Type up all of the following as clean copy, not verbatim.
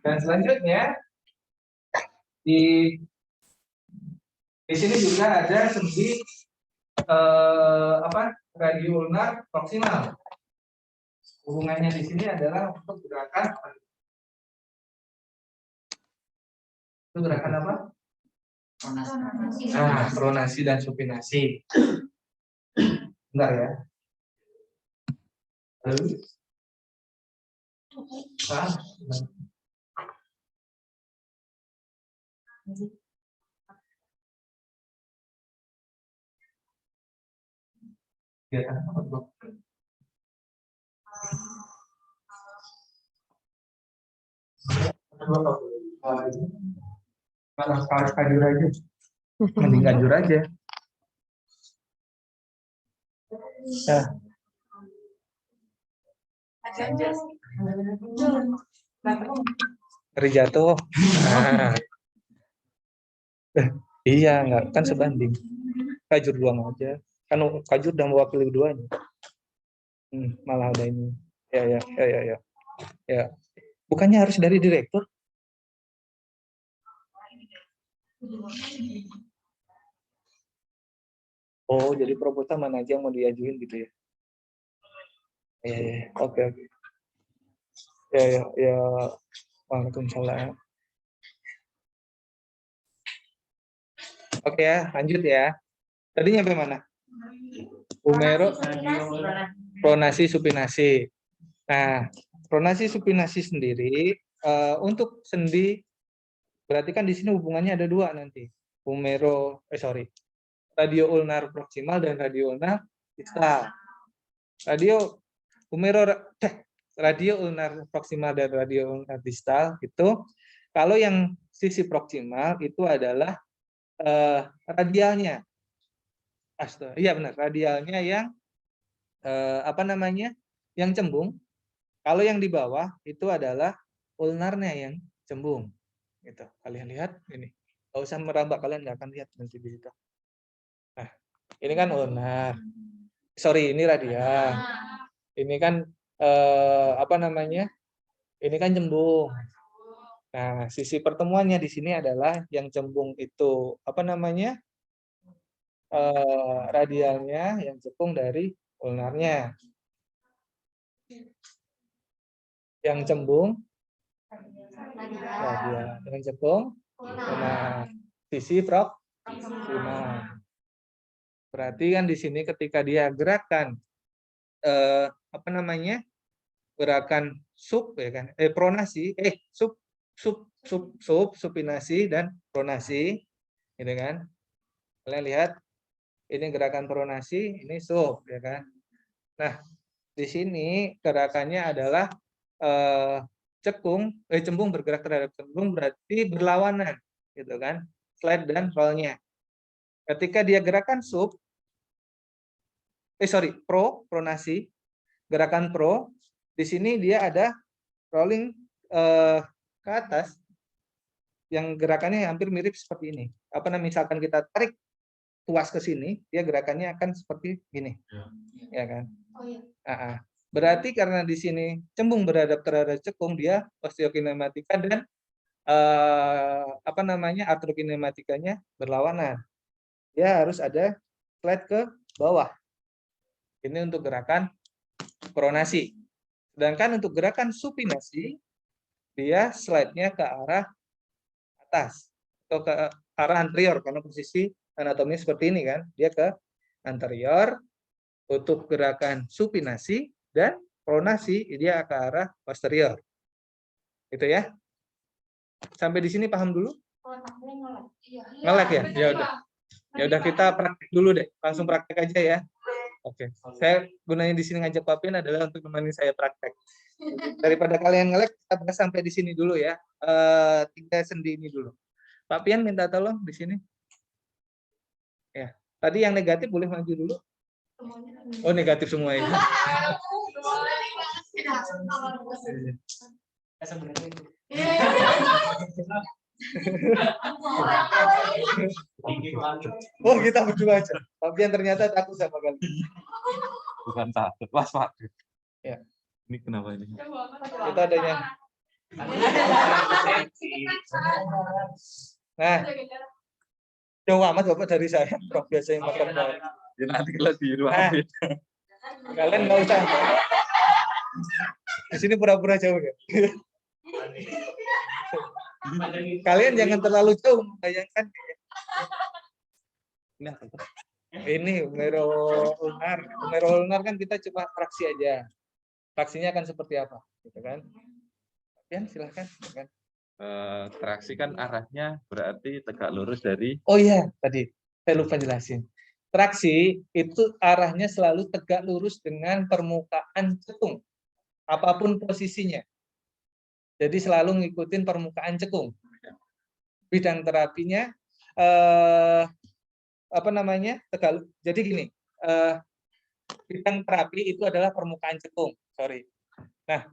Dan selanjutnya di sini juga ada sendi radio ulnar proksimal. Hubungannya di sini adalah untuk gerakan apa? Pronasi dan supinasi. Bentar ya. Lalu malah kajur aja, mending kajur aja. Jatuh. Iya, enggak kan sebanding. Kajur doang aja. Kan kajur dan mewakili keduanya. Malah ada ini. Ya. Bukannya harus dari direktur? Oh, jadi proposal mana aja yang mau diajuin gitu ya? Oke. Ya. Waalaikumsalam. Oke ya, lanjut ya. Tadi nyampe mana? Umero, pronasi, supinasi. Nah, pronasi, supinasi sendiri untuk sendi, berarti kan di sini hubungannya ada dua nanti. Radio ulnar proksimal dan radio ulnar distal. Radio ulnar proksimal dan radio ulnar distal itu kalau yang sisi proksimal itu adalah radialnya. Iya benar, radialnya yang yang cembung. Kalau yang di bawah itu adalah ulnarnya yang cembung. Gitu. Kalian lihat ini. Kalau usah merambak, kalian nggak akan lihat nanti di situ. Nah, ini kan ulnar. Ini radial. Ini kan ini kan cembung. Nah, sisi pertemuannya di sini adalah yang cembung itu radialnya yang cekung dari ulnarnya. Yang cembung radial dengan cekung sisi proksimal. Berarti kan di sini ketika dia gerakan gerakan pronasi, supinasi dan pronasi, gitu kan? Kalian lihat ini gerakan pronasi, ini sup, ya kan? Nah, di sini gerakannya adalah cembung bergerak terhadap cembung, berarti berlawanan, gitu kan? Slide dan roll-nya. Ketika dia gerakan pronasi, gerakan pro, di sini dia ada rolling ke atas, yang gerakannya hampir mirip seperti ini. Misalkan kita tarik tuas ke sini, dia gerakannya akan seperti gini, ya kan? Berarti karena di sini cembung berhadap terhadap cekung, dia osteokinematika dan artrokinematikanya berlawanan. Dia harus ada slide ke bawah. Ini untuk gerakan pronasi. Sedangkan untuk gerakan supinasi, dia slide-nya ke arah atas atau ke arah anterior karena posisi anatominya seperti ini kan. Dia ke anterior untuk gerakan supinasi, dan pronasi dia ke arah posterior. Gitu ya. Sampai di sini paham dulu? Ngelek ya? Ya udah. Ya udah, kita praktek dulu deh. Langsung praktek aja ya. Oke. Saya gunanya di sini ngajak Pak Pian adalah untuk menemani saya praktek. Daripada kalian ngelek, kita bahas sampai di sini dulu ya. 3 sendi ini dulu. Pak Pian minta tolong di sini. Ya. Tadi yang negatif boleh maju dulu. Oh, negatif semua itu. Oh, kita berdua aja. Tapi yang ternyata takut sama kali. Bukan takut, was. Ya. Ini kenapa ini? Kita adanya Nah, jauh amat Bapak dari saya, Prof biasa yang makan baik. Ya, nanti kalau di ruang Nah, beda. kalian nggak usah. Di sini pura-pura jauh ya. Kalian jangan terlalu jauh membayangkan. Nah, ini Umero Ulnar kan kita cuma fraksi aja. Fraksinya akan seperti apa, gitu kan? Kalian silahkan. Kan? Traksi kan arahnya berarti tegak lurus dari. Oh iya, tadi saya lupa jelasin. Traksi itu arahnya selalu tegak lurus dengan permukaan cekung, apapun posisinya. Jadi selalu ngikutin permukaan cekung. Bidang terapinya tegak. Jadi gini, bidang terapi itu adalah permukaan cekung. Sorry. Nah,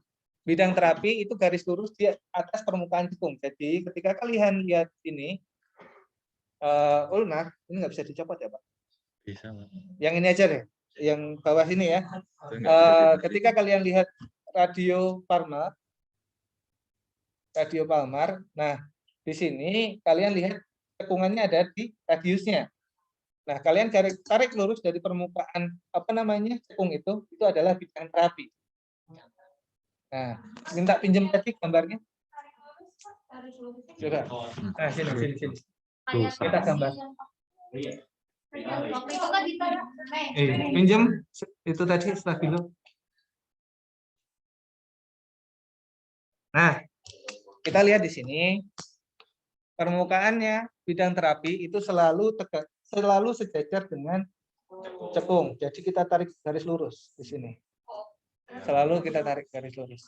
bidang terapi itu garis lurus di atas permukaan cekung. Jadi ketika kalian lihat ini, ulnar, ini nggak bisa dicopot ya Pak? Bisa, Pak. Yang ini aja deh, yang bawah sini ya. Ketika kalian lihat radio palmar, nah di sini kalian lihat cekungannya ada di radiusnya. Nah, kalian tarik lurus dari permukaan cekung itu adalah bidang terapi. Nah, minta pinjam tadi gambarnya. Coba. Nah, sini. Kita gambar. Pinjam itu tadi stabilo. Nah, kita lihat di sini permukaannya bidang terapi itu selalu sejajar dengan cekung. Jadi kita tarik garis lurus di sini. Selalu kita tarik garis lurus.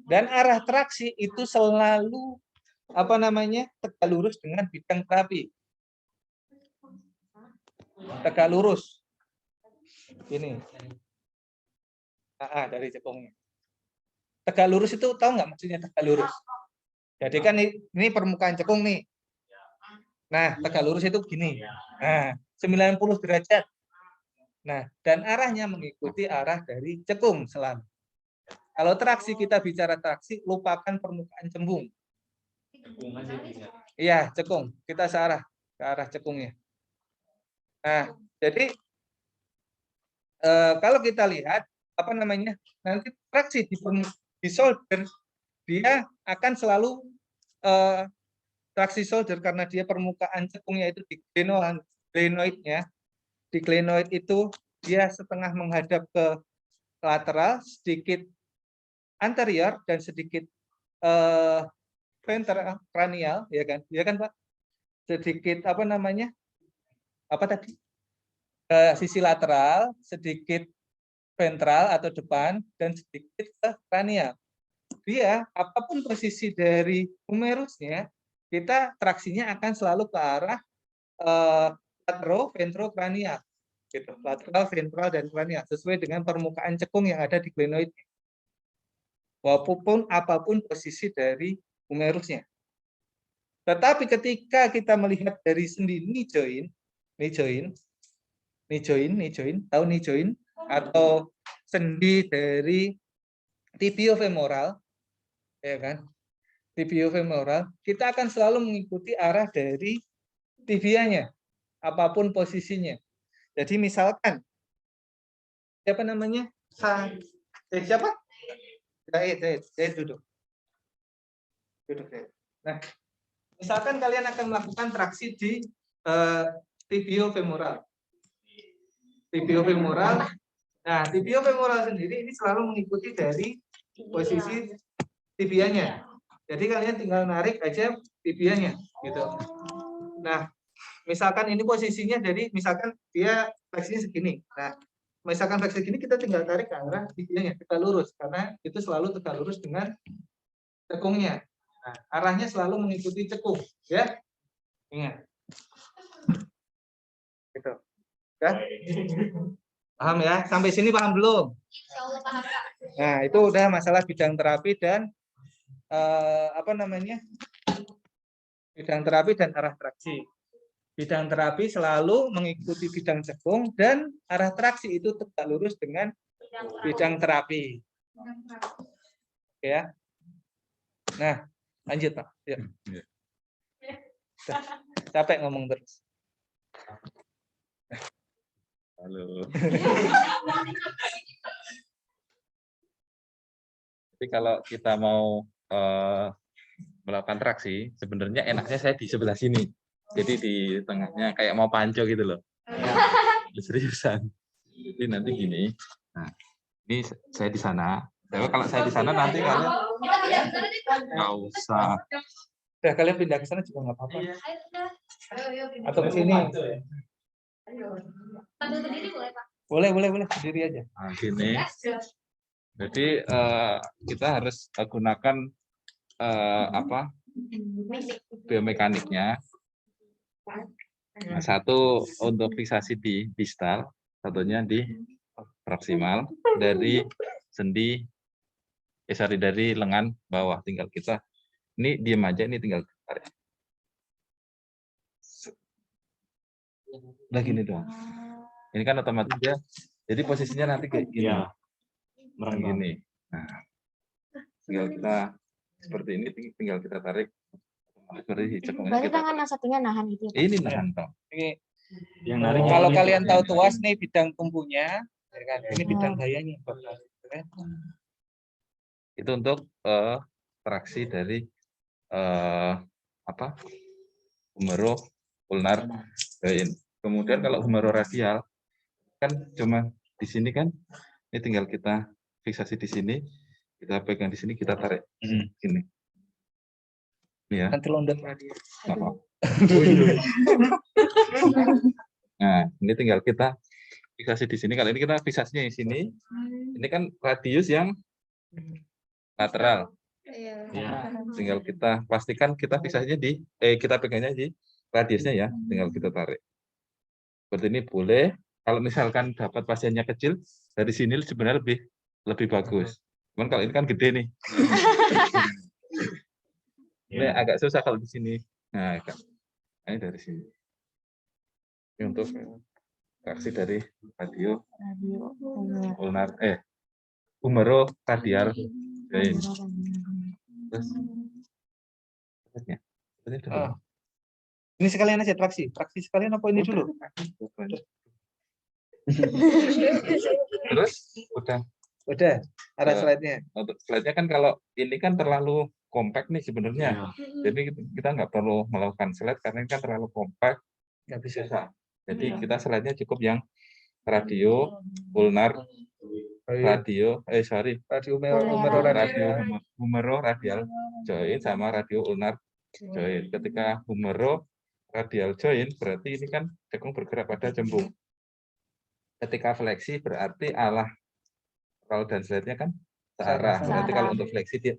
Dan arah traksi itu selalu tegak lurus dengan bidang terapi. Tegak lurus. Ini. Dari cekungnya. Tegak lurus itu tahu nggak maksudnya tegak lurus? Jadi kan ini permukaan cekung nih. Nah, tegak lurus itu gini. Nah, 90 derajat. Nah, dan arahnya mengikuti arah dari cekung selalu. Kalau traksi, kita bicara traksi, lupakan permukaan cembung. Iya, cekung. Kita searah ke arah cekungnya. Nah, jadi kalau kita lihat nanti traksi di solder, dia akan selalu traksi solder karena dia permukaan cekungnya itu di glenoidnya. Di glenoid itu dia setengah menghadap ke lateral, sedikit anterior dan sedikit ventral kranial, ya kan Pak? Sedikit sisi lateral, sedikit ventral atau depan, dan sedikit ke kranial. Dia apapun posisi dari humerusnya, kita traksinya akan selalu ke arah lateroventrokranial, gitu. Lateral, ventral, dan kranial sesuai dengan permukaan cekung yang ada di glenoid. Walaupun apapun posisi dari humerusnya. Tetapi ketika kita melihat dari sendi knee joint, tahu knee joint atau sendi dari tibiofemoral, ya kan? Tibiofemoral, kita akan selalu mengikuti arah dari tibianya, apapun posisinya. Jadi misalkan siapa namanya? Siapa? Zahid duduk. Nah, misalkan kalian akan melakukan traksi di tibiofemoral. Nah, tibiofemoral sendiri ini selalu mengikuti dari posisi tibianya. Jadi kalian tinggal narik aja tibianya, gitu. Nah, misalkan ini posisinya, jadi misalkan dia fleksinya segini. Nah, misalkan fleksi segini, kita tinggal tarik ke arah tibianya, kita lurus karena itu selalu tegak lurus dengan cekungnya. Nah, arahnya selalu mengikuti cekung, ya. Ingat. Gitu. Ya? Paham ya? Sampai sini paham belum? Nah, itu udah masalah bidang terapi dan bidang terapi dan arah traksi. Bidang terapi selalu mengikuti bidang cekung dan arah traksi itu tegak lurus dengan bidang terapi. Oke ya. Nah, lanjut Pak. Yuk. Iya. Capek ngomong terus. Halo. Tapi kalau kita mau melakukan traksi, sebenarnya enaknya saya di sebelah sini. Jadi di tengahnya kayak mau panco gitu loh. Seriusan. Jadi nanti gini. Nah, ini saya di sana. Tapi kalau saya di sana nanti kalian nggak usah. Udah kalian pindah ke sana juga nggak apa-apa. Atau ke sini. Boleh, berdiri aja. Nah, gini. Jadi kita harus gunakan biomekaniknya. Nah, satu untuk fiksasi di distal, satunya di proksimal dari sendi, dari lengan bawah. Tinggal kita ini diam aja, ini tinggal tarik. Nah gini dong. Ini kan otomatis dia. Jadi posisinya nanti kayak gini. Ya, Gini. Nah, tinggal kita seperti ini, tinggal kita tarik. Seperti Berarti tangan yang satunya nahan gitu. ini nahan toh. Ini yang narik kalau ini kalian tuh. tahu tuas nih bidang tumbuhnya, ya kan? Ini bidang dayanya. Itu untuk traksi dari humero ulnar joint. Kemudian kalau humero radial kan cuma di sini kan, ini tinggal kita fiksasi di sini, kita pegang di sini, kita tarik gini. Ini ya. Nanti londat radial. Nah, ini tinggal kita fiksasi di sini. Kalau ini kita fiksasinya di sini, ini kan radius yang lateral. Ya. Tinggal kita pastikan kita fiksasinya kita pegangnya di radiusnya ya, tinggal kita tarik. Seperti ini boleh. Kalau misalkan dapat pasiennya kecil, dari sini sebenarnya lebih bagus. Cuman kalau ini kan gede nih. Ini agak susah kalau di sini. Nah, ini dari sini. Ini untuk traksi dari ulnar humero radial joint. Terus Ini sekalian aja traksi sekalian apa ini dulu? Terus udah arah slide-nya. untuk slide-nya kan kalau ini kan terlalu kompak nih sebenarnya. Jadi kita nggak perlu melakukan slide karena ini kan terlalu kompak, nggak bisa. Jadi kita slide-nya cukup yang radio ulnar radio humero radial joint sama radio ulnar joint. Ketika humero radial joint berarti ini kan cekung bergerak pada jembung. Ketika fleksi berarti kalau dan slide-nya kan searah. Berarti kalau untuk fleksi dia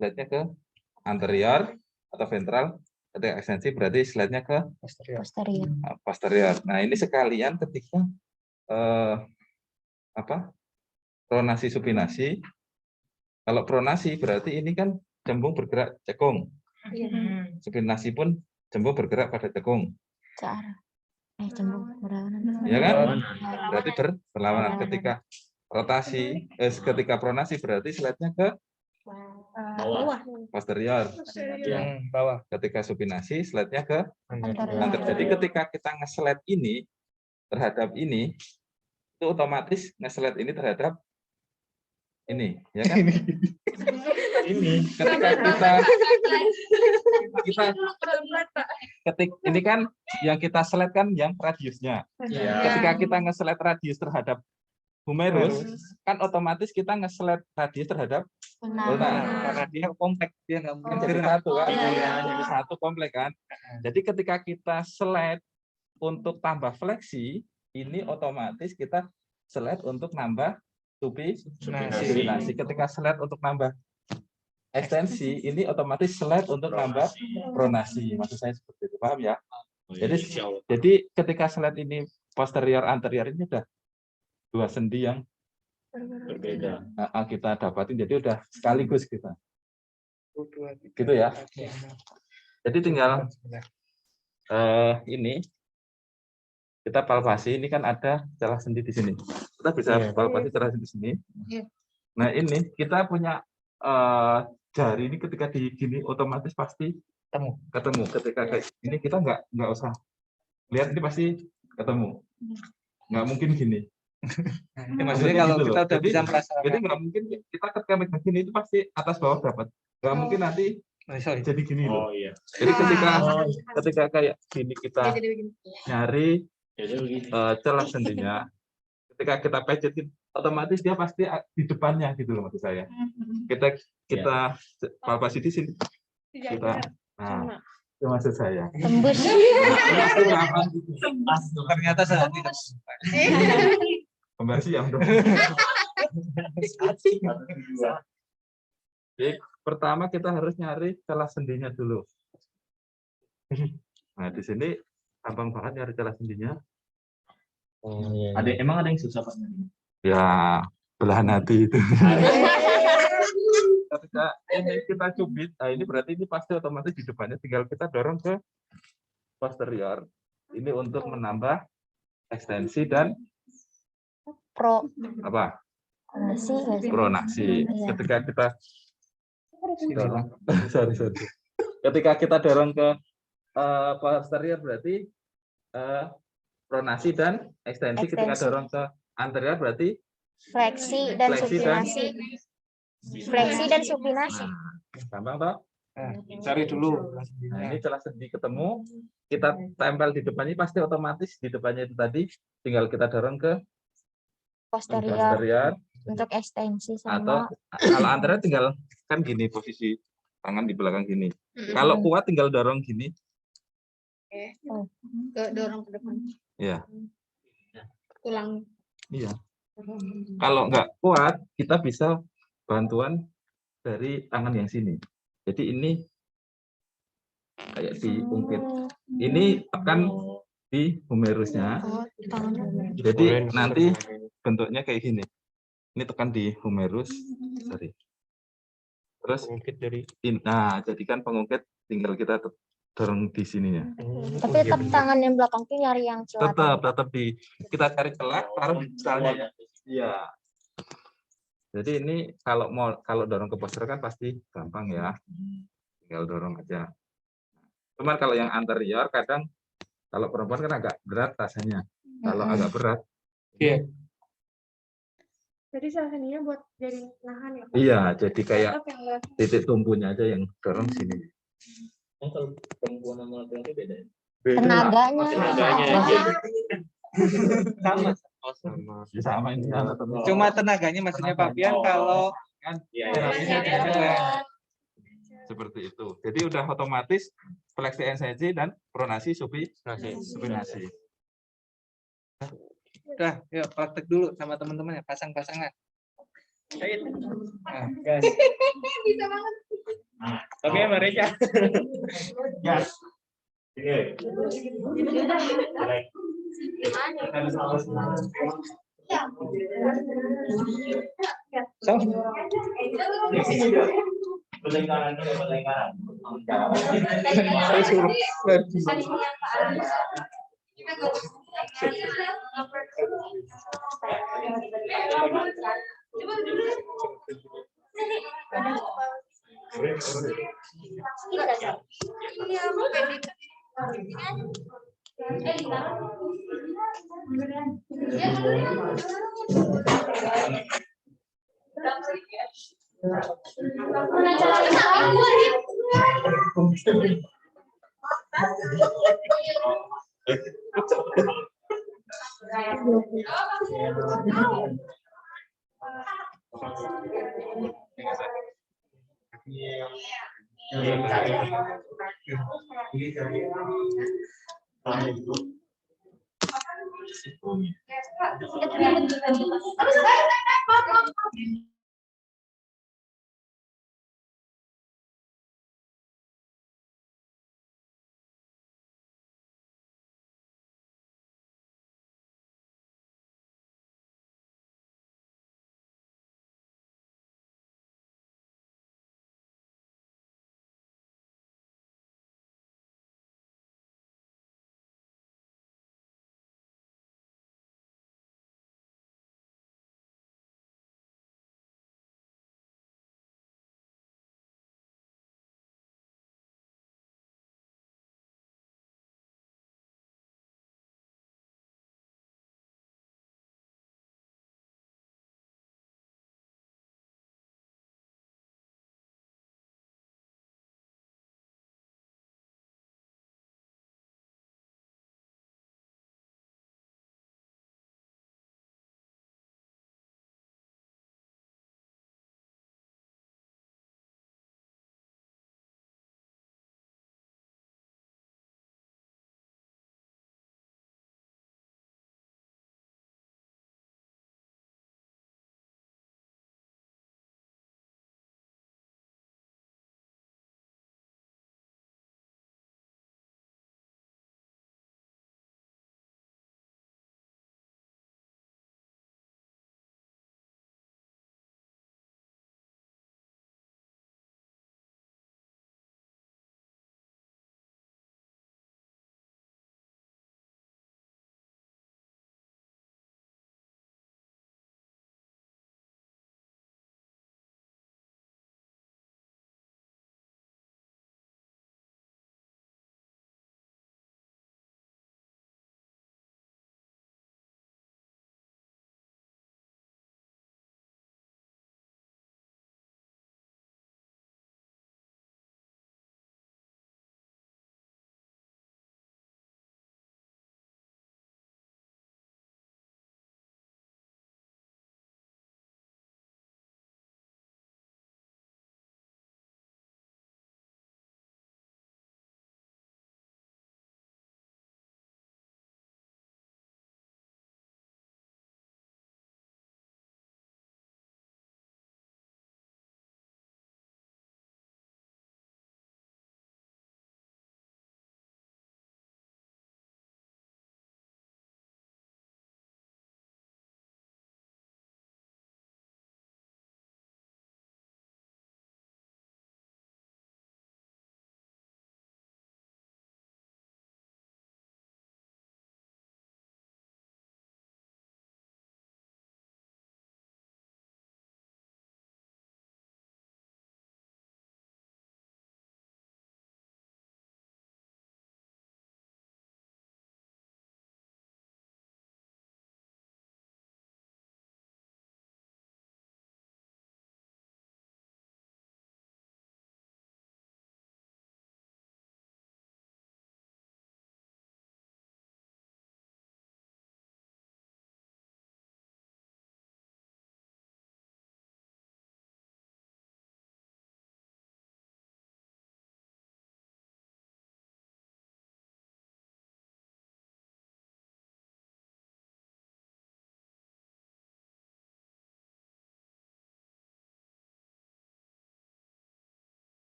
slide-nya ke anterior atau ventral. Ketika ekstensi berarti slide-nya ke posterior. Nah, ini sekalian ketika pronasi supinasi. Kalau pronasi berarti ini kan jembung bergerak cekung. Supinasi pun jembung bergerak pada cekung. Jembung berlawanan. Ya kan? Berarti berlawanan. Ketika rotasi, ketika pronasi berarti slide-nya ke Bawah. posterior. Bawah. Ketika supinasi slide-nya ke anterior. Jadi ketika kita nge-slide ini terhadap ini, itu otomatis nge-slide ini terhadap ini, ya kan? Ini ketika ini kan yang kita slide kan yang radiusnya. Ketika kita nge-slide radius terhadap humerus, kan otomatis kita nge-slide radius terhadap ulnar. Karena dia kompleks, dia nggak mungkin jadi satu kan? Jadi satu kompleks kan? Jadi ketika kita slide untuk tambah fleksi, ini otomatis kita slide untuk nambah supinasi. Ketika slide untuk nambah ekstensi, ini otomatis slide untuk nambah pronasi. Maksud saya seperti itu, paham ya? Jadi ketika slide ini posterior anterior ini udah dua sendi yang berbeda. Kita dapatin, jadi udah sekaligus kita. Gitu ya. Jadi tinggal ini kita palpasi, ini kan ada celah sendi di sini. Kita bisa palpasi celah sendi di sini. Nah ini kita punya jari ini ketika di gini otomatis pasti ketemu. Ketika kayak ini kita nggak usah lihat, ini pasti ketemu. Nggak mungkin gini. Ya, maksudnya kalau gitu kita loh. udah bisa merasakan. Jadi nggak mungkin kita ketika megang gini itu pasti atas bawah dapat. Nggak mungkin nanti Sorry. jadi gini loh. Oh iya. Jadi ketika kayak gini kita nyari celah sendinya, ketika kita pencet otomatis dia pasti di depannya gitu loh maksud saya. Kita palpasi di sini. Nah, itu maksud saya. Tembus. Ternyata saya tidak. Kembar siang dong. Jadi, pertama kita harus nyari celah sendinya dulu. Nah, di sini gampang banget nyari celah sendinya. Oh iya. Emang ada yang susah Pak? Ya, belahan hati itu. Ketika ini kita cubit, nah ini berarti ini pasti otomatis di depannya, tinggal kita dorong ke posterior. Ini untuk menambah ekstensi dan apa? Pronasi. Ketika kita dorong, sorry. Ketika kita dorong ke posterior berarti pronasi dan ekstensi. Ketika dorong ke anterior berarti fleksi dan supinasi. Fleksi dan supinasi. Gampang toh? Cari dulu. Nah, ini celah sendi ketemu, kita tempel di depannya, pasti otomatis di depannya itu tadi tinggal kita dorong ke posterior Untuk ekstensi atau sama kalau anterior tinggal kan gini posisi tangan di belakang gini. Kalau kuat tinggal dorong gini. Dorong ke depan. Iya. Tulang. Iya. Kalau nggak kuat, kita bisa bantuan dari tangan yang sini. Jadi ini kayak diungkit. Ini tekan di humerusnya. Jadi nanti bentuknya kayak gini. Ini tekan di humerus. Sorry. Terus nah, jadikan pengungkit, tinggal kita dorong di sininya. tapi tetap tangan yang belakang tuh nyari yang celah. Tetap kita cari celah, taruh di celahnya ya. Iya. Jadi ini kalau dorong ke posterior kan pasti gampang ya. Tinggal dorong aja. Cuman kalau yang anterior kadang kalau perempuan kan agak berat rasanya. Kalau agak berat. Iya. Jadi salah satunya buat jadi nahan ya Pak? Iya, jadi kayak titik tumpunya aja yang dorong sini. Kalau perempuan sama laki-laki beda. Tenaganya. Sama ini. Cuma tenaganya maksudnya Pak Pian kalau kan seperti itu. Jadi udah otomatis fleksi ekstensi dan pronasi supinasi. udah yuk praktek dulu sama teman-teman ya, pasang-pasangan. Nah, gas. Bisa banget. Tapi ya mereka. Gas.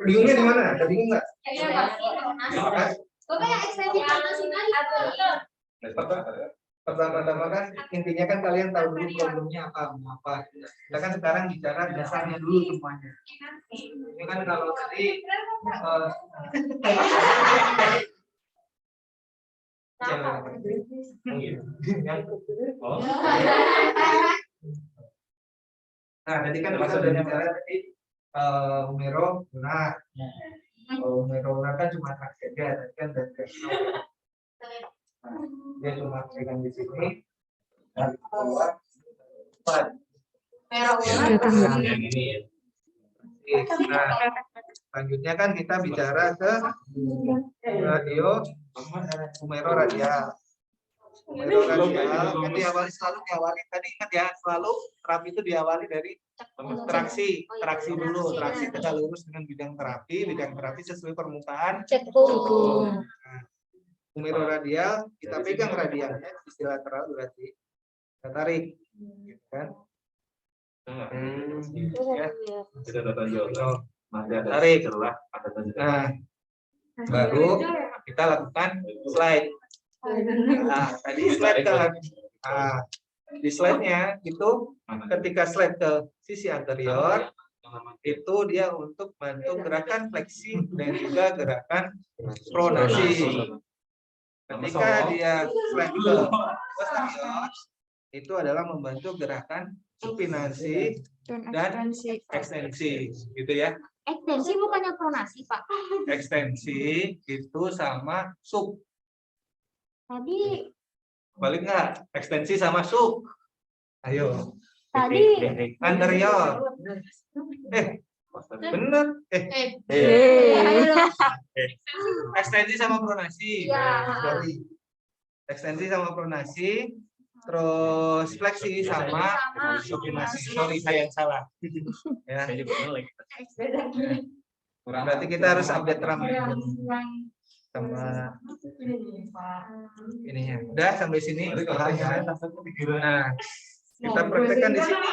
Bingungnya di mana? Ada bingung nggak? Pertama-tama kan intinya kan kalian tahu dulu problemnya apa. Kita kan sekarang bicara dasarnya dulu semuanya. Ini kan kalau tadi nah, tadi kan kita udah bicara tadi Umero lunar. Umero lunar kan cuma traksi aja, tadi kan dari dia cuma pegang di sini dan bawah nah, selanjutnya kan kita bicara ke radio Umero radial. Umero radial kan diawali tadi ingat ya, selalu terapi itu diawali dari traksi dulu, traksi tegak lurus dengan bidang terapi sesuai permukaan Cekung. Umero radial, kita pegang radialnya, sisi lateral berarti kita tarik, gitu kan? Ya. Tarik. Nah, baru kita lakukan slide. Nah, tadi slide kan? Nah, di slide-nya itu ketika slide ke sisi anterior, itu dia untuk bantu gerakan fleksi dan juga gerakan pronasi. Ketika dia slide ke posterior, itu adalah membantu gerakan supinasi dan ekstensi, gitu ya. Ekstensi bukannya pronasi, Pak. Ekstensi itu sama sub. Tadi Balik nggak? Ekstensi sama sub. Ayo. tadi Anterior. Bener. Ekstensi sama pronasi. Sorry. Ekstensi sama pronasi. Terus fleksi sama supinasi. Sorry, saya yang salah. Ya. Berarti kita harus update RAM sama ininya. Udah sampai sini. Nah, kita praktekkan di sini.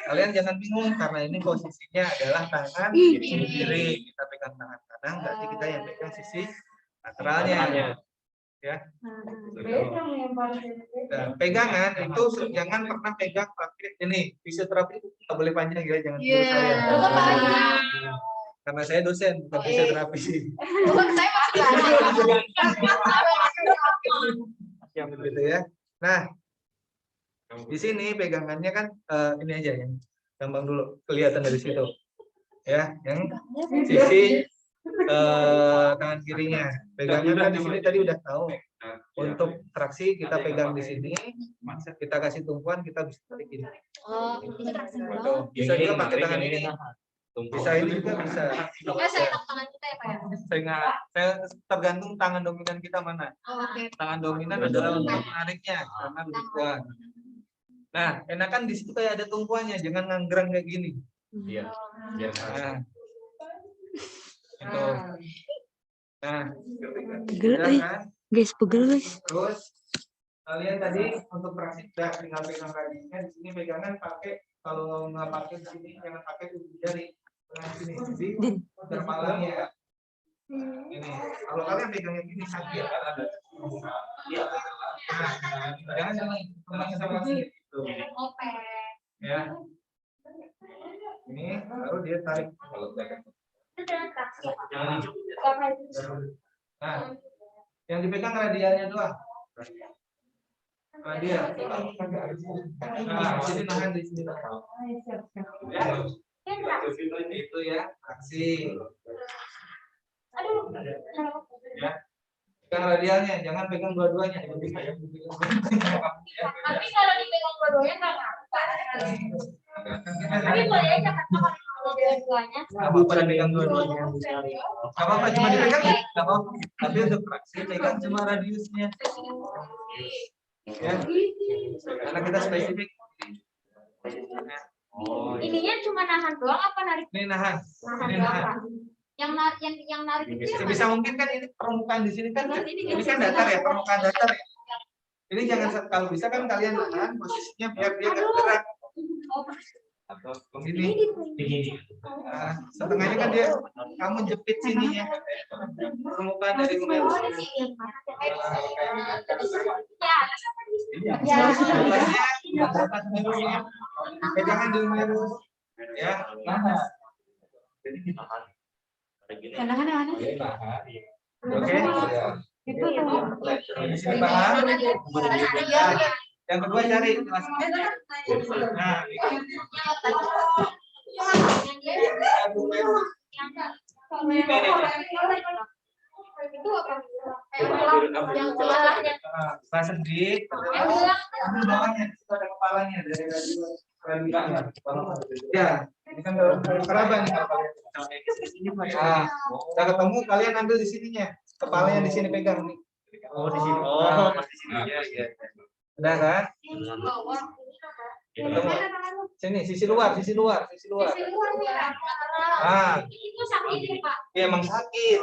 Kalian jangan bingung karena ini posisinya adalah tangan kiri. Kita pegang tangan kanan, berarti kita yang pegang sisi lateralnya. Ya. Dan pegangan itu jangan pernah pegang pakai ini. Fisioterapi itu nggak boleh panjang ya, jangan tiru saya. Karena saya dosen bukan fisioterapi. Gitu ya. Nah, di sini pegangannya kan ini aja yang gampang dulu kelihatan dari situ. Ya, yang sisi tangan kirinya. Pegangan kan di sini tadi udah tahu. Untuk traksi kita pegang di sini, kita kasih tumpuan, kita bisa tarik ini. Bisa juga pakai tangan ini. Bisa ini juga bisa. Saya tergantung tangan dominan kita mana. Tangan dominan adalah untuk menariknya karena lebih kuat. Nah, enakan di situ kayak ada tumpuannya, jangan nganggrang kayak gini. Iya. Nah, itu. Nah, kan? Guys, pegel guys. Terus kalian tadi untuk traksi sudah tinggal pegang radiusnya di sini pegangan pakai, kalau nggak pakai di sini jangan pakai ujung jari. Nah, sini jadi berpalangnya. Ini kalau kalian pegangnya gini sakit. Iya. Nah, jangan sama sini. Ya. Ini baru dia tarik. Nah, yang dipegang radialnya doang. Radial. Nah, sini nahan di sini. Itu ya, aksi. Ya. Pegang radialnya, jangan pegang dua-duanya. Tapi kalau dipegang dua-duanya nggak apa-apa. Tapi boleh aja kan kalau dua-duanya. Nggak apa-apa pegang dua-duanya. Nggak apa-apa cuma dipegang, nggak apa-apa. Tapi untuk fraksi pegang cuma radiusnya. Ya, karena kita spesifik. Ininya cuma nahan doang apa narik? Ini nahan. Nahan Ini doang, nahan. Pak. Yang narik itu yang Sebisa mungkin kan ini permukaan di sini kan ini kan datar ya, permukaan datar ya. Ini jangan kalau bisa kan kalian nahan posisinya biar dia nggak gerak. Atau begini. Nah, setengahnya kan dia kamu jepit sininya. Permukaan dari humerus. Ya. Sebelahnya pegangan di humerus. Ya, nahan. Jadi kita tahan. Nahan. Oke. Itu tuh. Di sini paham? Yang kedua cari kelasnya. Nah, Itu apa? Yang belakangnya. kelas sedikit. Ambil bawahnya, itu ada kepalanya dari radialnya. Ya, ini kan kerabat nih kalau kalian. Nah, udah ketemu kalian ambil di sininya. Kepalanya di sini pegang nih. Oh, di sini. Oh, pas di sini. Iya, iya. Udah kan? Ketemu. Sini, sisi luar. Ah. Itu sakit, Pak. Iya, emang sakit.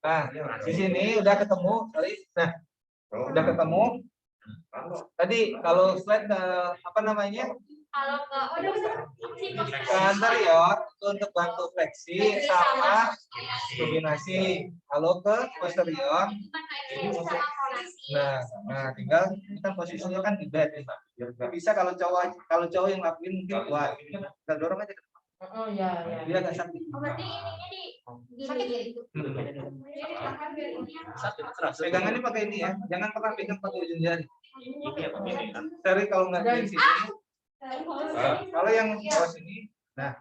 Nah, di sini udah ketemu. Nah, udah ketemu. Tadi kalau slide apa namanya? Kalau Ke anterior itu untuk bantu fleksi sama supinasi. Kalau ke posterior ini untuk nah tinggal ini kan posisinya kan di bed nih, Pak. Nggak bisa kalau cowok yang lakuin mungkin kuat. Kita dorong aja ke depan. Oh iya. Dia agak sakit. berarti ininya di Sakit keras. Pegangannya pakai ini ya. Jangan pernah pegang pakai ujung jari. Ini apa ini kan? Cari kalau nggak dari sini. Kalau yang bawah sini, nah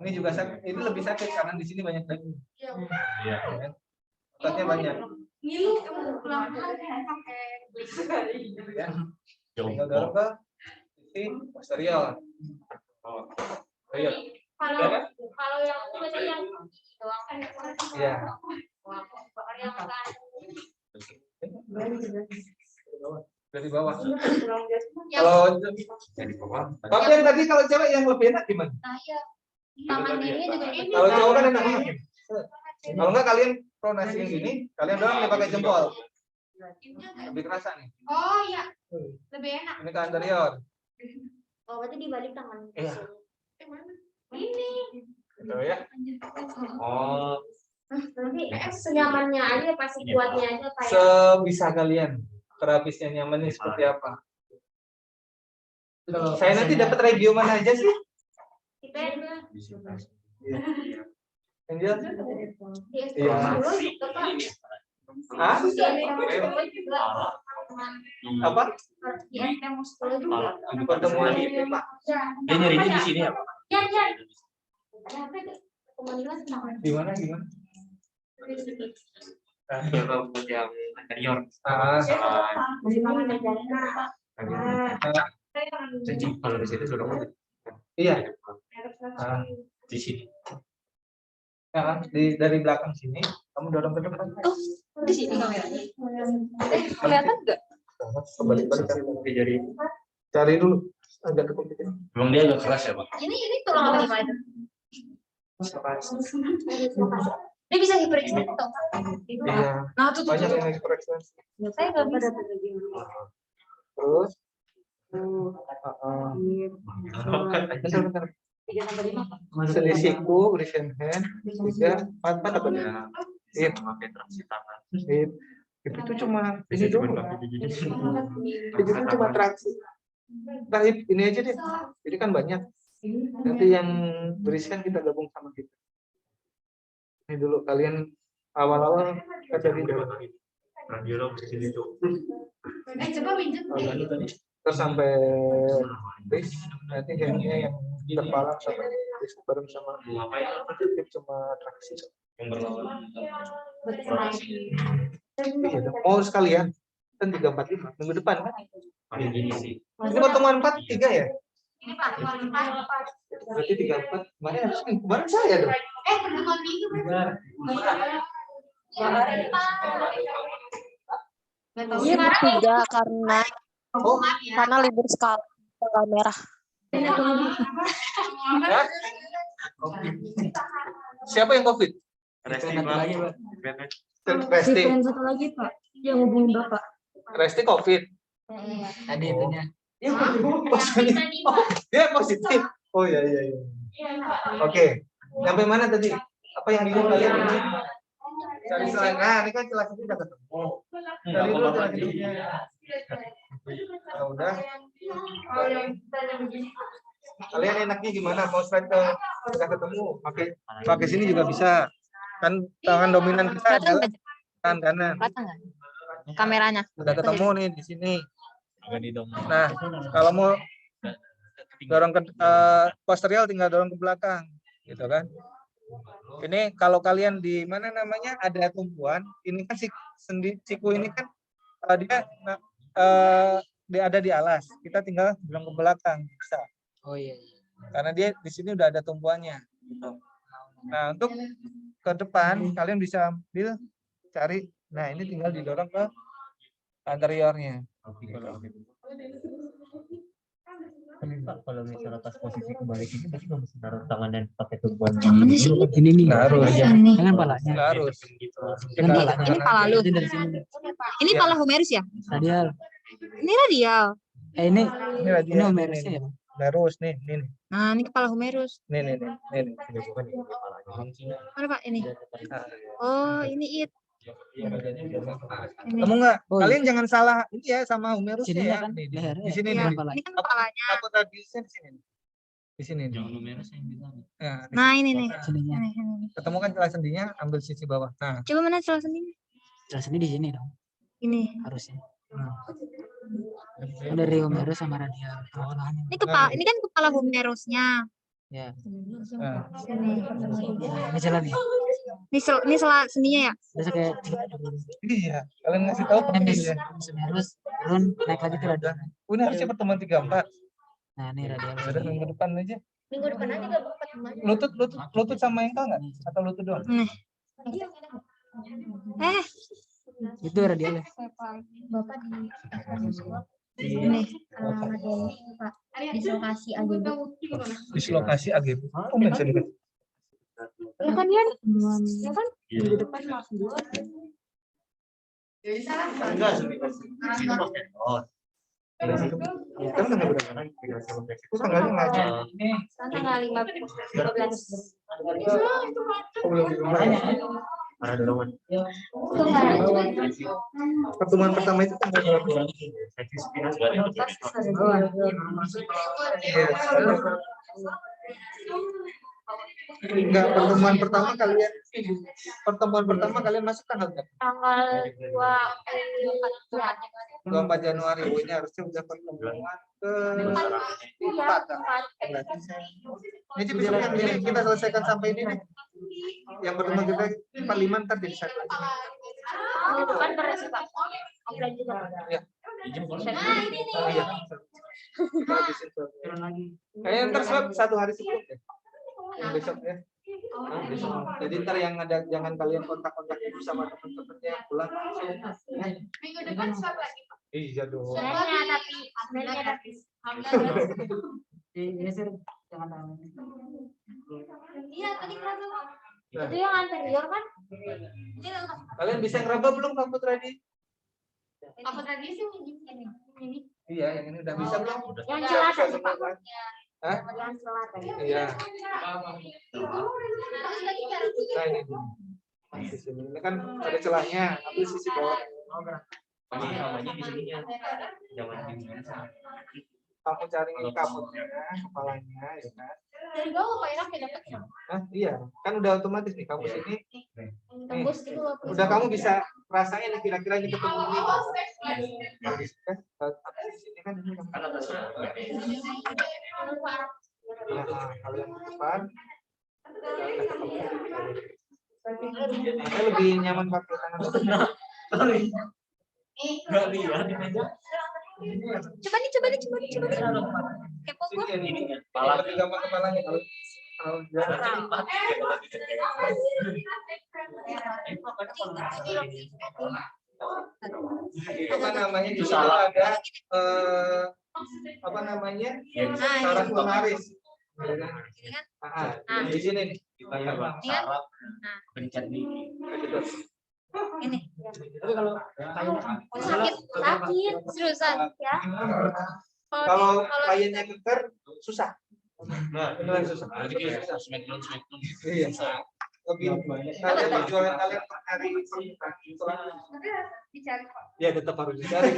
ini juga sakit. Ini lebih sakit karena di sini banyak daging. Iya. Ya. Ototnya banyak. Ngilu pelan-pelan sampai Ya. Jauh. Tinggal dorong ke sisi posterior. Ayo. kalau yang itu berarti yang doang kan Iya. yang kan Dari bawah. yang Kalau Dari bawah. tapi yang tadi kalau cewek yang lebih enak gimana? saya tangan ini juga ini Kalau cowok kan enak banget. Kalau enggak kalian pronasi yang gini, kalian dorong nih pakai jempol. Lebih kerasa nih. oh iya lebih enak Ini ke anterior. oh berarti dibalik tangan Iya. ini Gitu ya. Oh, nanti senyamannya aja pasti kuatnya aja kayak Sebisa kalian. Terapisnya nyamannya seperti apa? Saya nanti dapat regio mana aja sih? kita Angel? di Iya. dulu juga Pak. Hah? Di STM juga Apa? di STM dulu juga Pertemuan itu, Pak. dia nyarinya di sini ya, Pak? ya ada apa itu komunitas sama Gimana? Kalau buat yang anterior. Ah, Jadi kalau di sini sudah iya. Ah, di sini. ya, dari belakang sini, kamu dorong ke depan. di sini kameranya Kelihatan enggak? Balik-balik. Oke, jadi Cari dulu. Agak dekat. memang dia agak keras ya, Pak? ini tulang apa gimana dia bisa diperiksa tuh Iya. Nah, tuh Banyak yang ekspresi. saya nggak bisa Terus. Bentar. Selisihku, recent hand, 3, 4 apa nih? Hip. Traksi tangan. Hip. Hip itu cuma ini doang. Hip itu cuma traksi. Nah, hip ini aja deh. Jadi kan banyak. Nanti yang berisikan kita gabung sama kita. Ini dulu kalian awal-awal kita cari dulu. Radiolog di sini tuh. coba pinjam Terus sampai bis, nanti handnya yang terpalang sama bis bareng sama Ngapain? hip cuma traksi. Yang berlawan. Iya, dong. Mau sekalian kan 345 minggu depan kan? Paling gini sih. Ini pertemuan 4 3 ya? Ini Pak, Berarti 34 kemarin harus kemarin saya dong. pertemuan minggu. Iya bertiga karena Oh, libur sekolah tanggal merah. ya? Siapa yang COVID? Resti Satu lagi, Pak. Resti. Satu lagi Pak, yang hubungin Bapak. Resti COVID. Tadi itunya. Ya, positif. Oh, dia positif. Oh iya iya iya. Oke. Sampai mana tadi? Apa yang bingung kalian ini? Cari selain. Nah, ini kan kelas ini udah ketemu. Cari dulu celah kedua. Nah, udah. Kalian enaknya gimana? Mau slide ke udah ketemu? Pakai sini juga bisa. Kan tangan dominan kita adalah tangan kanan. Kameranya. Udah ketemu nih di sini. Nah, kalau mau dorong ke posterior tinggal dorong ke belakang, gitu kan? Ini kalau kalian di mana namanya ada tumpuan, ini kan siku ini kan dia ada di alas. Kita tinggal dorong ke belakang bisa. Oh iya. Karena dia di sini udah ada tumpuannya. Gitu. Nah, untuk ke depan kalian bisa ambil cari. Nah, ini tinggal didorong ke anteriornya. Pak, kalau misalnya pas posisi kembali ini berarti nggak mesti taruh tangan dan pakai tumpuan Yang mana sih? Ini nih. Nggak harus. Ini. Jangan palanya. Nggak harus. Jangan palanya. Ini pala lu. Ini dari sini. Ini pala humerus ya? Radial. Ini radial. Ini Ini lagi ini humerusnya ya, Bang? Terus nih. Nah, ini kepala humerus. Nih. Mana Pak ini? Oh, ini it. Ini. Kamu nggak? Oh, Kalian jangan salah ini ya sama humerusnya Sininya ya. kan Nih, lehernya. di sini Iya, nih. Kepala. ini kan kepalanya. Takut radiusnya di sini. Di sini. nih. Jangan numeris yang bilang. Nah, di Nah, ini nih. Sininya. Ini. ketemu kan celah sendinya, ambil sisi bawah. Nah, Coba mana celah sendiri? Jelas ini di sini dong. Ini. Harusnya. Dari humerus sama radial. Tengah-tengahnya. Ini kan kepala humerusnya. Ya. nah. Sini. Ini jalan nih. Ini celah sendinya ya? Biasa kayak Iya, kalian ngasih tahu Humerus, ya. humerus turun naik lagi ke radial. Ini harusnya pertemuan 34. Nah, ini radial. Udah minggu depan aja. Minggu depan aja gak bakal pertemuan. Lutut sama engkel nggak? Atau lutut doang? Nih. Itu radial ya. Bapak di Ini. Pak, dislokasi AGB. Dislokasi AGB. Oh, mention kan? Ya kan Yan? Ya kan? Minggu depan langsung dulu. Enggak, oh, Kan tanggal berapa? Itu tanggalnya nggak ada. Tanggal 15. Oh, belum diumumkan. para dorongan. Pertemuan pertama itu tanggal berapa? Enggak, pertemuan pertama kalian masuk tanggal berapa? Tanggal 24 Januari. Oh, ini harusnya udah pertemuan ke-4. Ini besok yang ini kita selesaikan sampai ini nih. Yang pertemuan kita 45 ntar jadi satu aja. Bukan beres Pak. Offline juga. Ya. Nah, ini nih. Oh, iya. Kayaknya ntar satu hari sebelum deh. Yang besok ya. Besok. Jadi ntar yang ada jangan kalian kontak-kontak ibu sama teman-temannya yang pulang langsung. Minggu depan swab lagi Pak. Iya dong. Sebenarnya tapi iya tadi kerasa Pak. Itu yang anterior kan? Ini Kalian bisa ngeraba belum rambut ready? apa tadi sih ini? Iya, yang ini udah bisa belum? Yang celah tadi Pak. Hah? Yang celah tadi. Iya. Terus lagi cara Nah, ini. Di sini. Ini kan ada celahnya, ambil sisi bawah. Namanya di sini ya. Jangan Kamu cari kaputnya, kepalanya, ya kan? dari bawah Pak enak ya dapat ya. Nah, iya, kan udah otomatis nih kamu sini. Tembus gitu loh. Udah kamu bisa rasain nih kira-kira ini ketemu ini. Kalau di sini kan, tapi di sini kan ini kan. Nah, kalau yang ke depan, saya lebih nyaman pakai tangan. Coba nih. Kepo gua. Lebih gampang kepalanya kalau itu kan namanya di situ ada apa namanya saraf lunaris. Di sini nih. Ini. Tapi kalau Sakit, seriusan ya. Kalau kliennya keker susah. Beneran susah. Iya. Lebih kalian perjuangan kalian per hari Dicari kok. ya tetap harus dicari.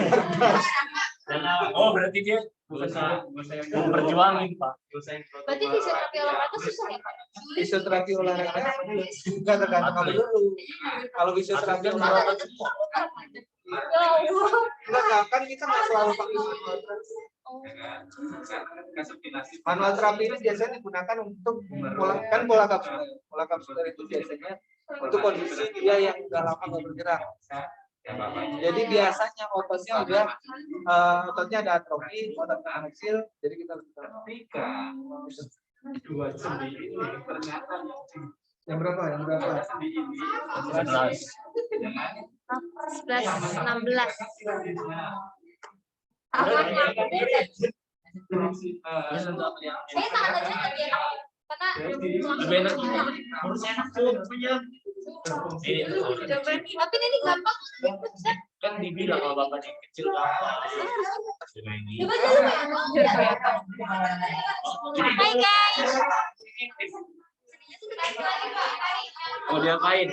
oh berarti dia memperjuangin Pak. Berarti fisioterapi olahraga susah ya, Pak? Fisioterapi olahraga juga tergantung kamu dulu. Kalau fisioterapi olahraga enggak kan kita nggak selalu pakai manual terapi ini biasanya digunakan untuk pola kapsuler itu biasanya untuk kondisi dia yang udah lama nggak bergerak. Jadi biasanya ototnya ada atrofi, otot kecil, jadi kita lebih yang berapa? 11, 16. Saya tangan aja lagi enak. Tapi ini gampang. Kan dibilang kalau bapak kecil gampang. Coba dulu. Hai guys. Mau diapain?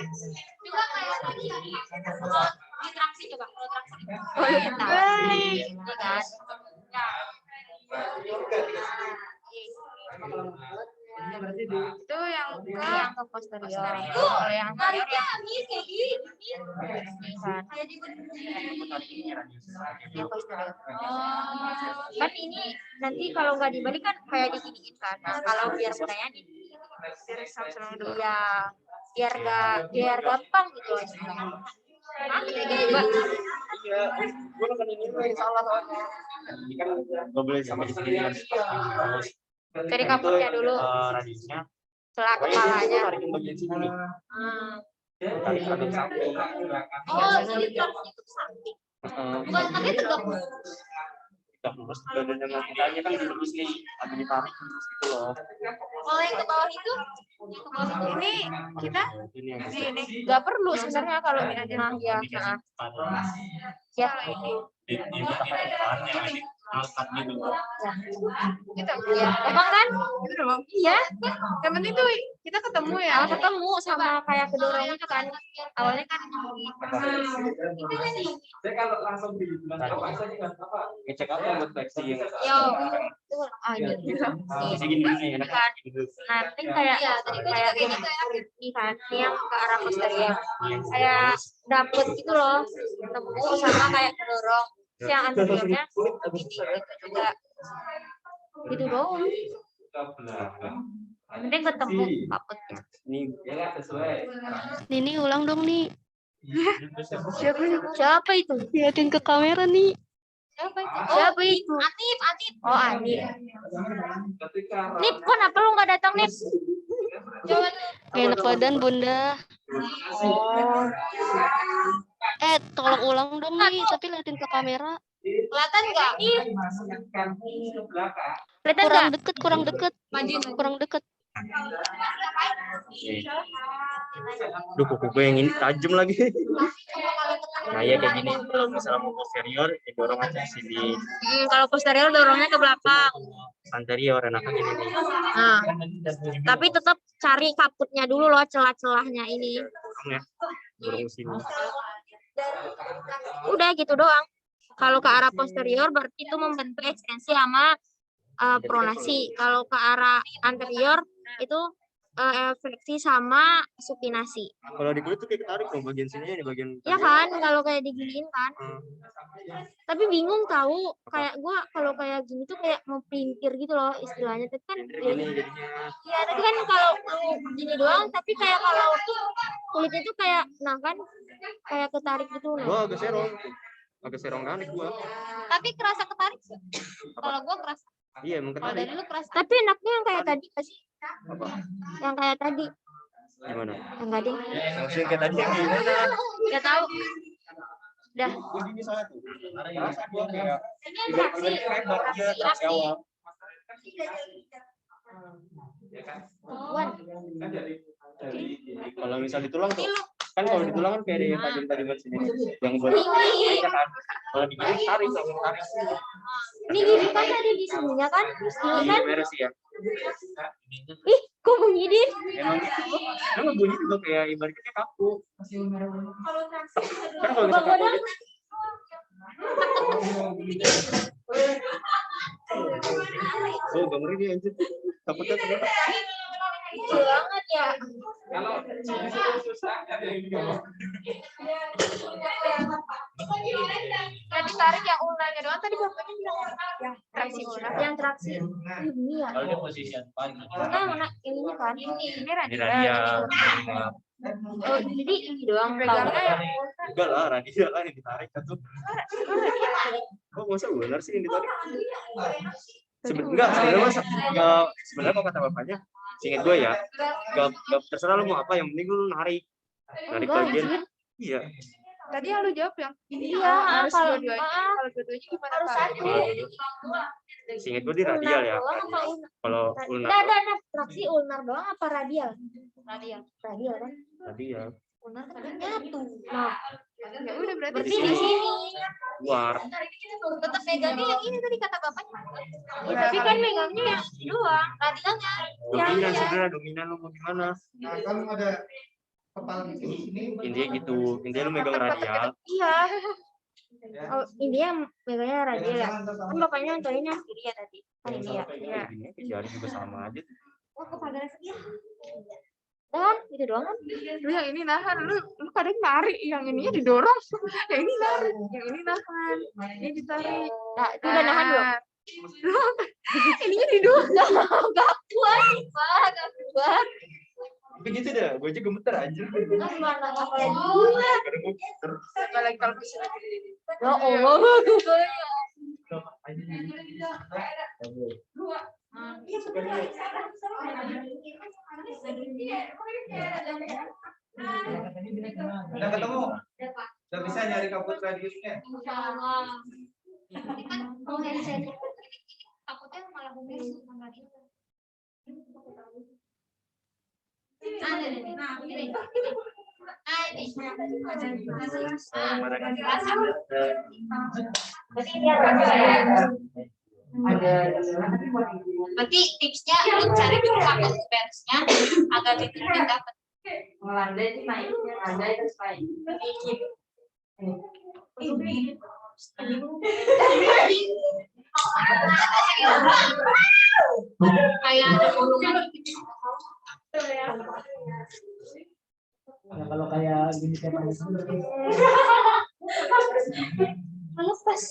Coba kayak di traksi coba. Kalau traksi. Oh, iya. Hai. Itu yang Ke posterior. Kalau yang anterior Harusnya yang habis kayak gini. kan. Kayak di Yang posterior. Kan ini nanti kalau nggak dibalik kan kayak diginiin kan. Nah, kalau biar budaya di biar sama dulu ya biar gampang gitu loh. Iya, gue kan ini salah soalnya. Ini kan nggak boleh sama di sini kan. Dari kapurnya dulu, Radiusnya. celah kepalanya. Tarikin bagian sini. Tarik bagian samping. Oh, jadi traksi itu samping. Bukan tapi tergabung. Kita lurus dadanya makanya kan lurus nih, tapi ditarik terus gitu loh. Kalau yang ke bawah itu, yang ke bawah itu ini kita Ini yang di ini. Nggak perlu sebenarnya kalau nah ya, ya di belakangnya ini angkat gitu. Gitu. ya gampang kan? Gitu dong. Iya, Yang penting tuh kita ketemu ya. kalau ketemu sama kayak kedorong itu kan awalnya kan Saya kalau langsung di bulan apa saja apa? Ngecek apa buat fleksi yang yo itu ini bisa gini enak kan gitu. nanti kayak Iya, tadi gue kayak juga gini gitu ya. ini kan ini yang ke arah posterior kayak dapet gitu loh ketemu sama kayak kedorong. Terus yang anteriornya ini itu juga gitu doang. Yang penting ketemu kaputnya. Ini sesuai. Nini ulang dong nih. Siapa itu? Liatin ke kamera nih. Siapa itu? Siapa itu? Anip. Oh, Andi. Ketika Nip, kenapa lu nggak datang, Nip? Coba Enak badan bunda. Oh, Tolong ulang dong nih. Tapi liatin ke kamera. kelihatan nggak? masukkan ke belakang. kelihatan nggak? Kurang deket. Kurang deket. Duh, kuku gue yang ini tajam lagi. Nah, ya kayak gini. Kalau misalnya mau posterior, didorong aja sini. Kalau posterior dorongnya ke belakang. Anterior enaknya gini nih. Nah, tapi tetap cari kaputnya dulu loh, celah-celahnya ini. Dorong ya. Dorong ke sini. Udah gitu doang. Kalau ke arah posterior berarti itu membentuk ekstensi sama pronasi. Kalau ke arah anterior itu fleksi sama supinasi. Kalau di kulit tuh kayak ketarik loh bagian sini di bagian. Ya kan, kalau kayak diginiin kan. Tapi bingung tahu, kayak gua kalau kayak gini tuh kayak mau pelintir gitu loh istilahnya. Tapi kan ya tapi kan kalau lu gini doang, tapi kayak kalau kulitnya tuh kayak nah kan kayak ketarik gitu loh. Gua agak serong nanik gua. Tapi kerasa ketarik sih. Kalau gua kerasa. Iya emang Kalau ketarik. dari lu kerasa. Tapi enaknya yang kayak tadi nggak sih? Yang kayak tadi. Gimana? Enggak deh. Maksudnya kayak tadi yang gimana? Enggak tahu. Udah. Gua gini soalnya tuh. Rasa gua kayak Ini yang traksi. traksi awal. Wan. Kalau misal di tulang tuh kan kalau di tulang kan kayak ada yang tajam-tajam sini yang buat kan. Kalau di gini tarik langsung tarik. Ini gini kan tadi di sininya kan? Ini kan? Beres ya. Ih, kok bunyi Din? Emang gitu. Emang bunyi juga kayak ibaratnya kayak kaku. Kan kalau bisa kaku gitu. Oh, gak ngeri dia anjir. Takutnya ternyata. Banget ya. Kalau susah ada yang Yang ditarik yang ulnanya doang tadi bapaknya bilang yang traksi ulna. Yang traksi ini ya. Kalau dia posisi apa? Mana ini kan? Ini Ini radial. radial. Oh, jadi ini doang Pegangnya yang Enggak lah, radial lah yang ditarik kan tuh. Kok masa benar sih yang ditarik? Sebenarnya kok kata bapaknya, seingat gue ya, gak terserah lu mau apa, yang penting lu narik bagian. Iya. tadi yang lu jawab yang ini Iya, harus kalau- dua-duanya. Kalau dua-duanya gimana harus Pak? satu. Seingat gue di radial ya. Ulnar doang apa ulnar? Kalau ulnar Ada traksi ulnar doang apa radial? Radial kan? radial Ulnar kan nyatu. Nah, Ya udah berarti berarti di sini. luar. Tetap megangnya yang ini tadi kata bapaknya. Ya, tapi kan megangnya yang ini doang. Radialnya Dominan sebenarnya, dominan lu mau gimana? Kan ada kepala di sini. Intinya gitu, intinya lu megang radial. iya. Oh, ini yang megangnya radial ya. Kan bapaknya contohnya kiri ya tadi. Kan ini ya. Iya. Ini jari juga sama aja. Oh, kepagar sekian. Dan itu doang kan? lu yang ini nahan, lu kadang narik, yang ininya didorong, yang ini narik, yang ini nahan, ini ditarik. Nah, itu udah nahan belum? Ininya didorong. Gak kuat, Pak. Gak kuat. Tapi gitu dah, gue aja gemeter aja. Kan mana apalagi Apalagi kalau bisa. ya Allah, gue Udah ketemu? Udah bisa nyari kabut radiusnya? Tapi kan kalau handset takutnya malah bumi sama dia. Berarti tipsnya untuk cari dulu pakai sparesnya agak dikit dapat. Kayak ada bolongan gitu. Ya, kalau kayak gini temanya Lepas.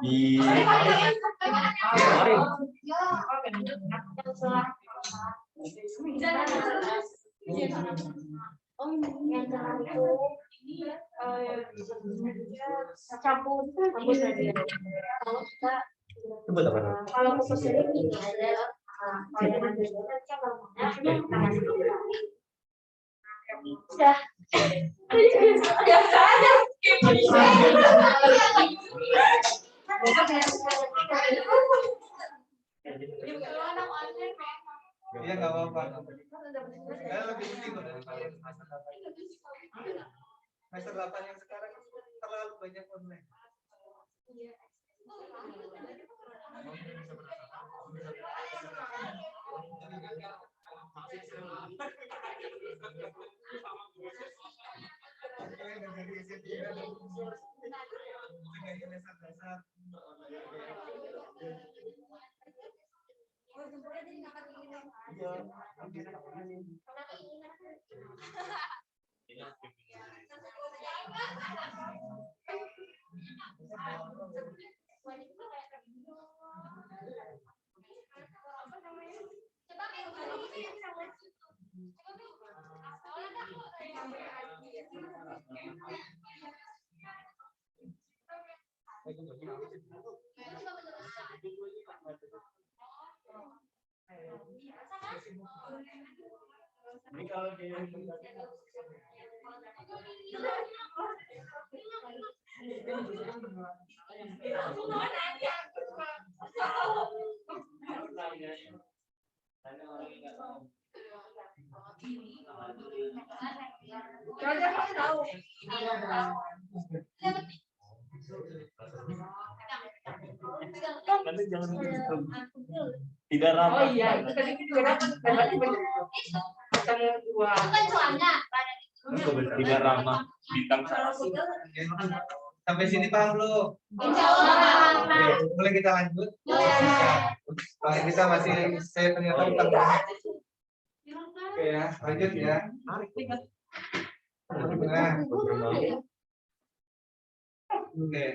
Di Cabut saja. Coba apa? Kalau aku sering ini ada sudah. Iya nggak apa-apa. Semester 8 yang sekarang terlalu banyak online. Tidak ramah. Oh iya, itu tadi juga dapat Tidak ramah bintang Sampai sini paham belum? Insya Allah. Oke, boleh kita lanjut? Soalnya kita masih saya ternyata utang banyak. Oke ya, lanjut ya. Nah. Oke.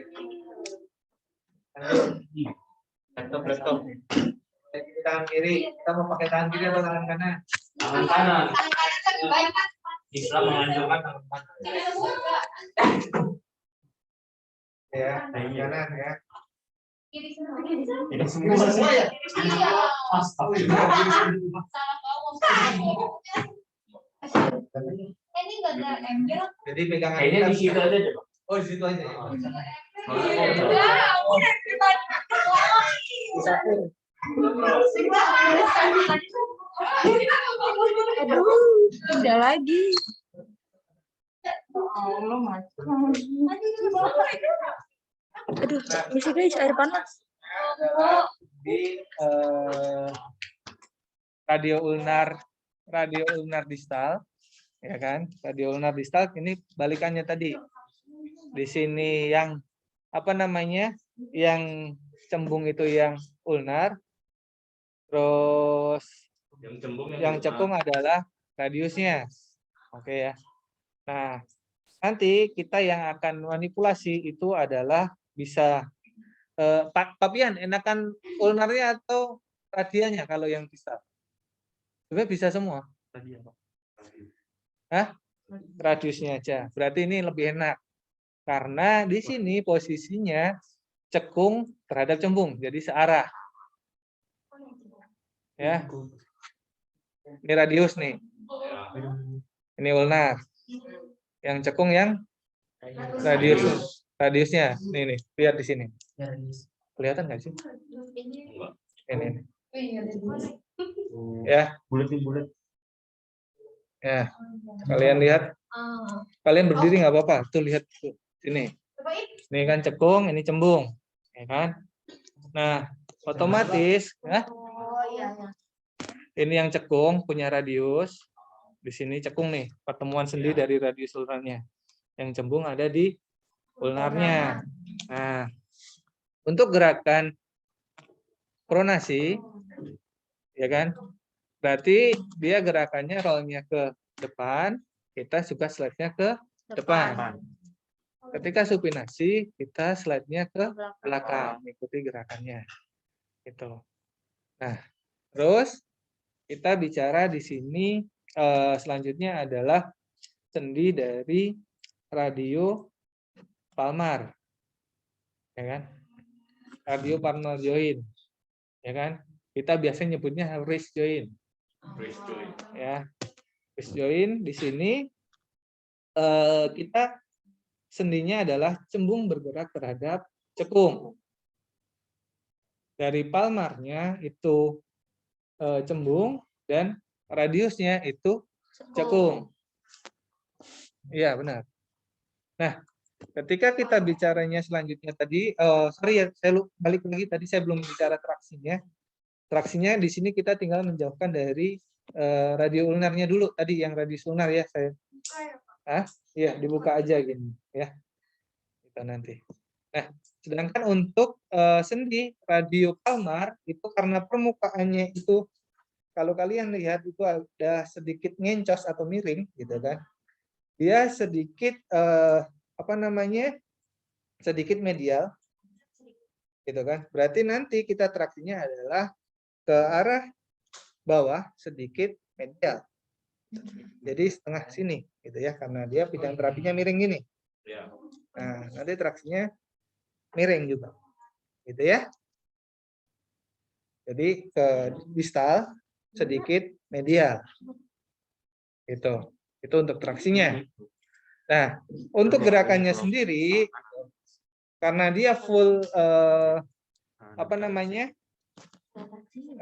Lanjut. laptop. Tangan kiri, kita mau pakai tangan kiri atau tangan kanan? Tangan kanan. Islam menganjurkan tangan kanan. Ya, tangan kanan ya. Tidak semua ya. Ini nggak ada embel. Jadi pegangan Kayaknya di situ aja coba. Oh, di situ aja ya. Udah lagi. Aduh, bisa guys, air panas. Di radio ulnar distal, ya kan? Radio ulnar distal ini balikannya tadi. Di sini yang apa namanya? Yang cembung itu yang ulnar. Terus yang cekung adalah radiusnya. Oke ya. Nah, nanti kita yang akan manipulasi itu adalah bisa Pak Papian, enakan ulnarnya atau radianya kalau yang distal? Sebenarnya bisa semua. Hah? Radiusnya aja. Berarti ini lebih enak. Karena di sini posisinya cekung terhadap cembung, jadi searah. Ya. Ini radius nih. Ini ulnar. Yang cekung yang radiusnya. Nih, lihat di sini. Kelihatan nggak sih? Ini. Ya. Bulat. Ya. Kalian lihat. Kalian berdiri nggak apa-apa. Tuh lihat tuh. Sini. Ini kan cekung, ini cembung. Ya kan? Nah, otomatis ya. Ini yang cekung punya radius. Di sini cekung nih, pertemuan sendi dari radius ulnarnya. Yang cembung ada di ulnarnya. Nah, untuk gerakan pronasi, ya kan? Berarti dia gerakannya rollnya ke depan, kita juga slide-nya ke depan. Ketika supinasi, kita slide-nya ke belakang, ikuti gerakannya. Gitu. Nah, terus kita bicara di sini selanjutnya adalah sendi dari radio palmar, ya kan? Radio palmar joint, ya kan? Kita biasanya nyebutnya wrist joint, ya. Wrist joint di sini kita sendinya adalah cembung bergerak terhadap cekung. Dari palmarnya itu cembung dan radiusnya itu cekung. Iya, benar. Nah, ketika kita bicaranya selanjutnya tadi, sorry ya, saya balik lagi tadi saya belum bicara traksinya. Traksinya di sini kita tinggal menjauhkan dari radio ulnarnya dulu tadi yang radius ulnar ya saya. Iya, dibuka aja gini ya. Kita nanti. Nah, sedangkan untuk sendi radio palmar itu karena permukaannya itu kalau kalian lihat itu ada sedikit ngencos atau miring gitu kan. Dia sedikit sedikit medial gitu kan. Berarti nanti kita traksinya adalah ke arah bawah sedikit medial. Jadi setengah sini gitu ya, karena dia bidang terapinya miring gini. Nah, nanti traksinya miring juga. Gitu ya. Jadi ke distal sedikit medial. Itu untuk traksinya. Nah, untuk gerakannya sendiri karena dia full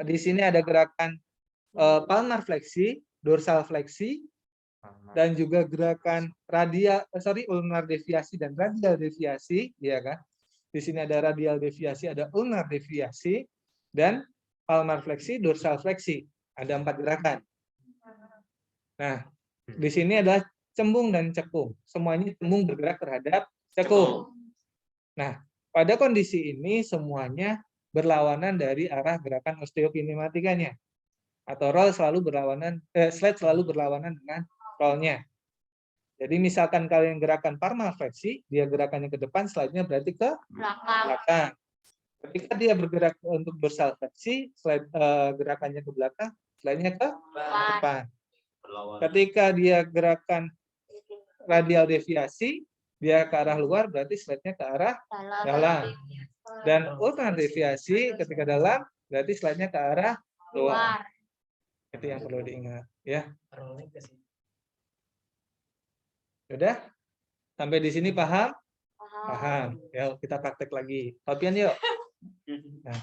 di sini ada gerakan palmar fleksi, dorsal fleksi, dan juga gerakan ulnar deviasi dan radial deviasi, ya kan? Di sini ada radial deviasi, ada ulnar deviasi, dan palmar fleksi, dorsal fleksi. Ada 4 gerakan. Nah, di sini ada cembung dan cekung. Semuanya cembung bergerak terhadap cekung. Nah, pada kondisi ini semuanya berlawanan dari arah gerakan osteokinematikanya. Atau roll selalu berlawanan, slide selalu berlawanan dengan rollnya. Jadi misalkan kalian gerakan palmar fleksi, dia gerakannya ke depan, slide-nya berarti ke belakang. Ketika dia bergerak untuk dorsal fleksi, gerakannya ke belakang, slide-nya ke depan. Ketika dia gerakan radial deviasi, dia ke arah luar, berarti slide-nya ke arah dalam. Dan ulnar deviasi ketika dalam, berarti slide-nya ke arah luar. Itu yang perlu diingat, ya. Sudah? Sampai di sini paham? Paham. Ya, kita praktek lagi. Papian yuk. Nah,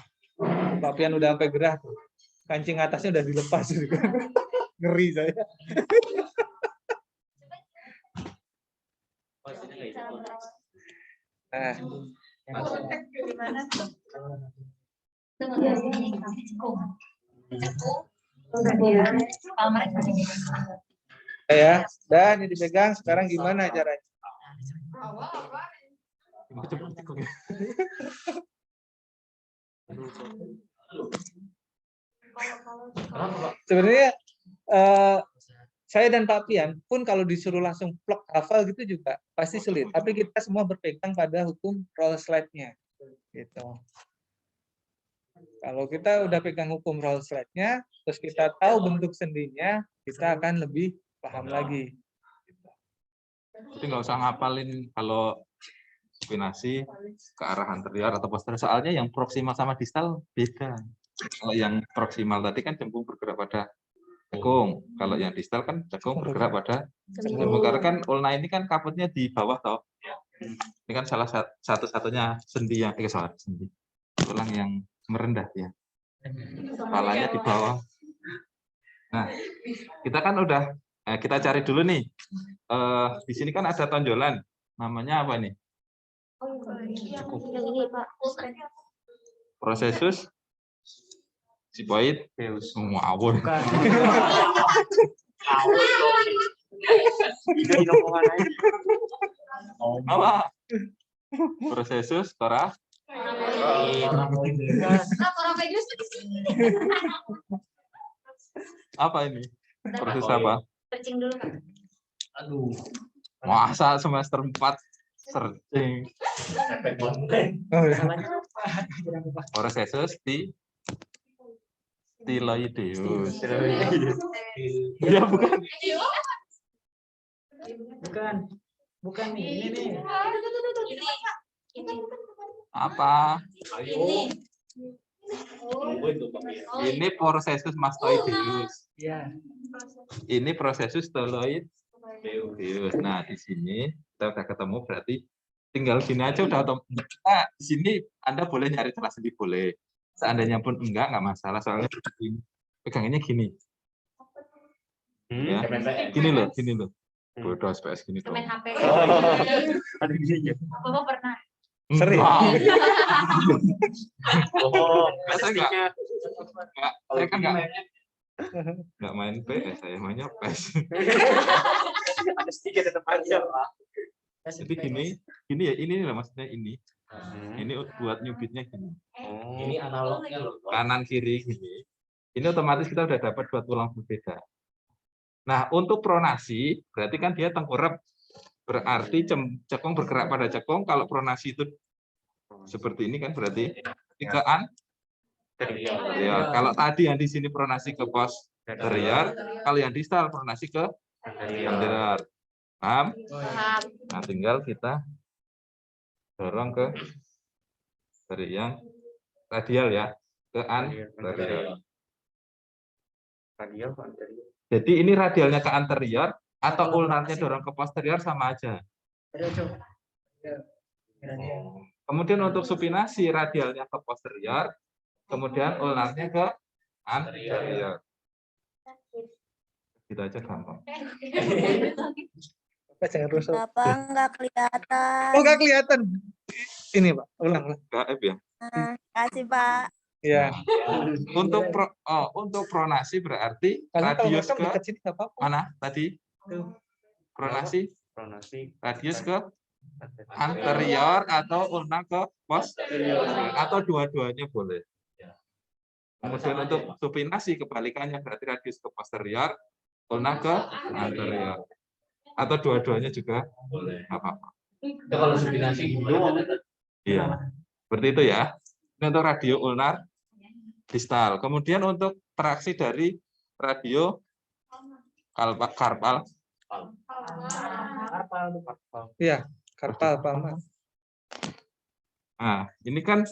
Papian udah sampai gerah tuh. Kancing atasnya udah dilepas. Ngeri saya. Ya, dan ini dipegang. Sekarang gimana caranya? Sebenarnya saya dan Pak Pian pun kalau disuruh langsung plok hafal gitu juga pasti sulit. Tapi kita semua berpegang pada hukum roll slide-nya. Gitu. Kalau kita udah pegang hukum roll slide-nya, terus kita tahu bentuk sendinya, kita akan lebih paham lagi. Jadi nggak usah ngapalin kalau supinasi ke arah anterior atau posterior. Soalnya yang proksimal sama distal beda. Kalau yang proksimal tadi kan cembung bergerak pada cekung. Kalau yang distal kan cekung bergerak pada cembung. Karena kan ulna ini kan kaputnya di bawah toh. Ini kan salah satu-satunya sendi yang sendi. Tulang yang merendah ya. Kepalanya di bawah. Nah, kita kan udah kita cari dulu nih. Di sini kan ada tonjolan. Namanya apa nih? Prosesus sipoid semua awur. Apa? Prosesus tora. Apa ini? Proses apa? Searching dulu, Kak. Aduh. Masa semester 4 searching. Prosesus styloideus. Ya bukan. Bukan ini nih. Apa? Ini prosesus mastoideus. Iya. Ini prosesus styloideus. Nah, di sini kita udah ketemu berarti tinggal gini aja udah otomatis. Nah, di sini Anda boleh nyari celah sendi boleh. Seandainya pun enggak masalah soalnya begini. Pegangannya gini. Ya. Gini loh. Bodoh SPS gini dong. Main HP. Ada gini ya. Bapak pernah. Sering. Oh, Saya enggak. Saya kan gini enggak main PS, saya mainnya PES. ada stiker tetap aja, Pak. Jadi gini ya, ini lah maksudnya ini. Ini buat nyubitnya gini. Ini analognya loh. Kanan kiri gini. Ini otomatis kita udah dapat dua tulang berbeda. Nah, untuk pronasi berarti kan dia tengkurap. Berarti cekung bergerak pada cekung. Kalau pronasi itu seperti ini kan berarti ke anterior. Kalau tadi yang di sini pronasi ke posterior, kalau yang distal pronasi ke anterior. Paham? Nah, tinggal kita dorong ke dari yang radial ya, ke anterior. Radial anterior. Jadi ini radialnya ke anterior atau ulnarnya dorong ke posterior sama aja. Kemudian untuk supinasi radialnya ke posterior, kemudian ulnarnya ke anterior. Gitu aja gampang. Pak, jangan rusuh. Kenapa nggak kelihatan? Oh, nggak kelihatan. Ini Pak, ulang. KF ya. Kasih Pak. Ya. Untuk pronasi berarti Kalau radius rekam ke dekat sini nggak apa-apa. mana tadi? Pronasi Pronasi radius ke anterior atau ulna ke posterior atau dua-duanya boleh. Kemudian untuk supinasi kebalikannya berarti radius ke posterior, ulna ke anterior. Atau dua-duanya juga boleh. Apa-apa. Kalau supinasi Indo, Iya. Seperti itu ya. Ini untuk radio ulnar distal. Kemudian untuk traksi dari radio karpal. Iya, karpal Pak Ahmad. Nah, ini kan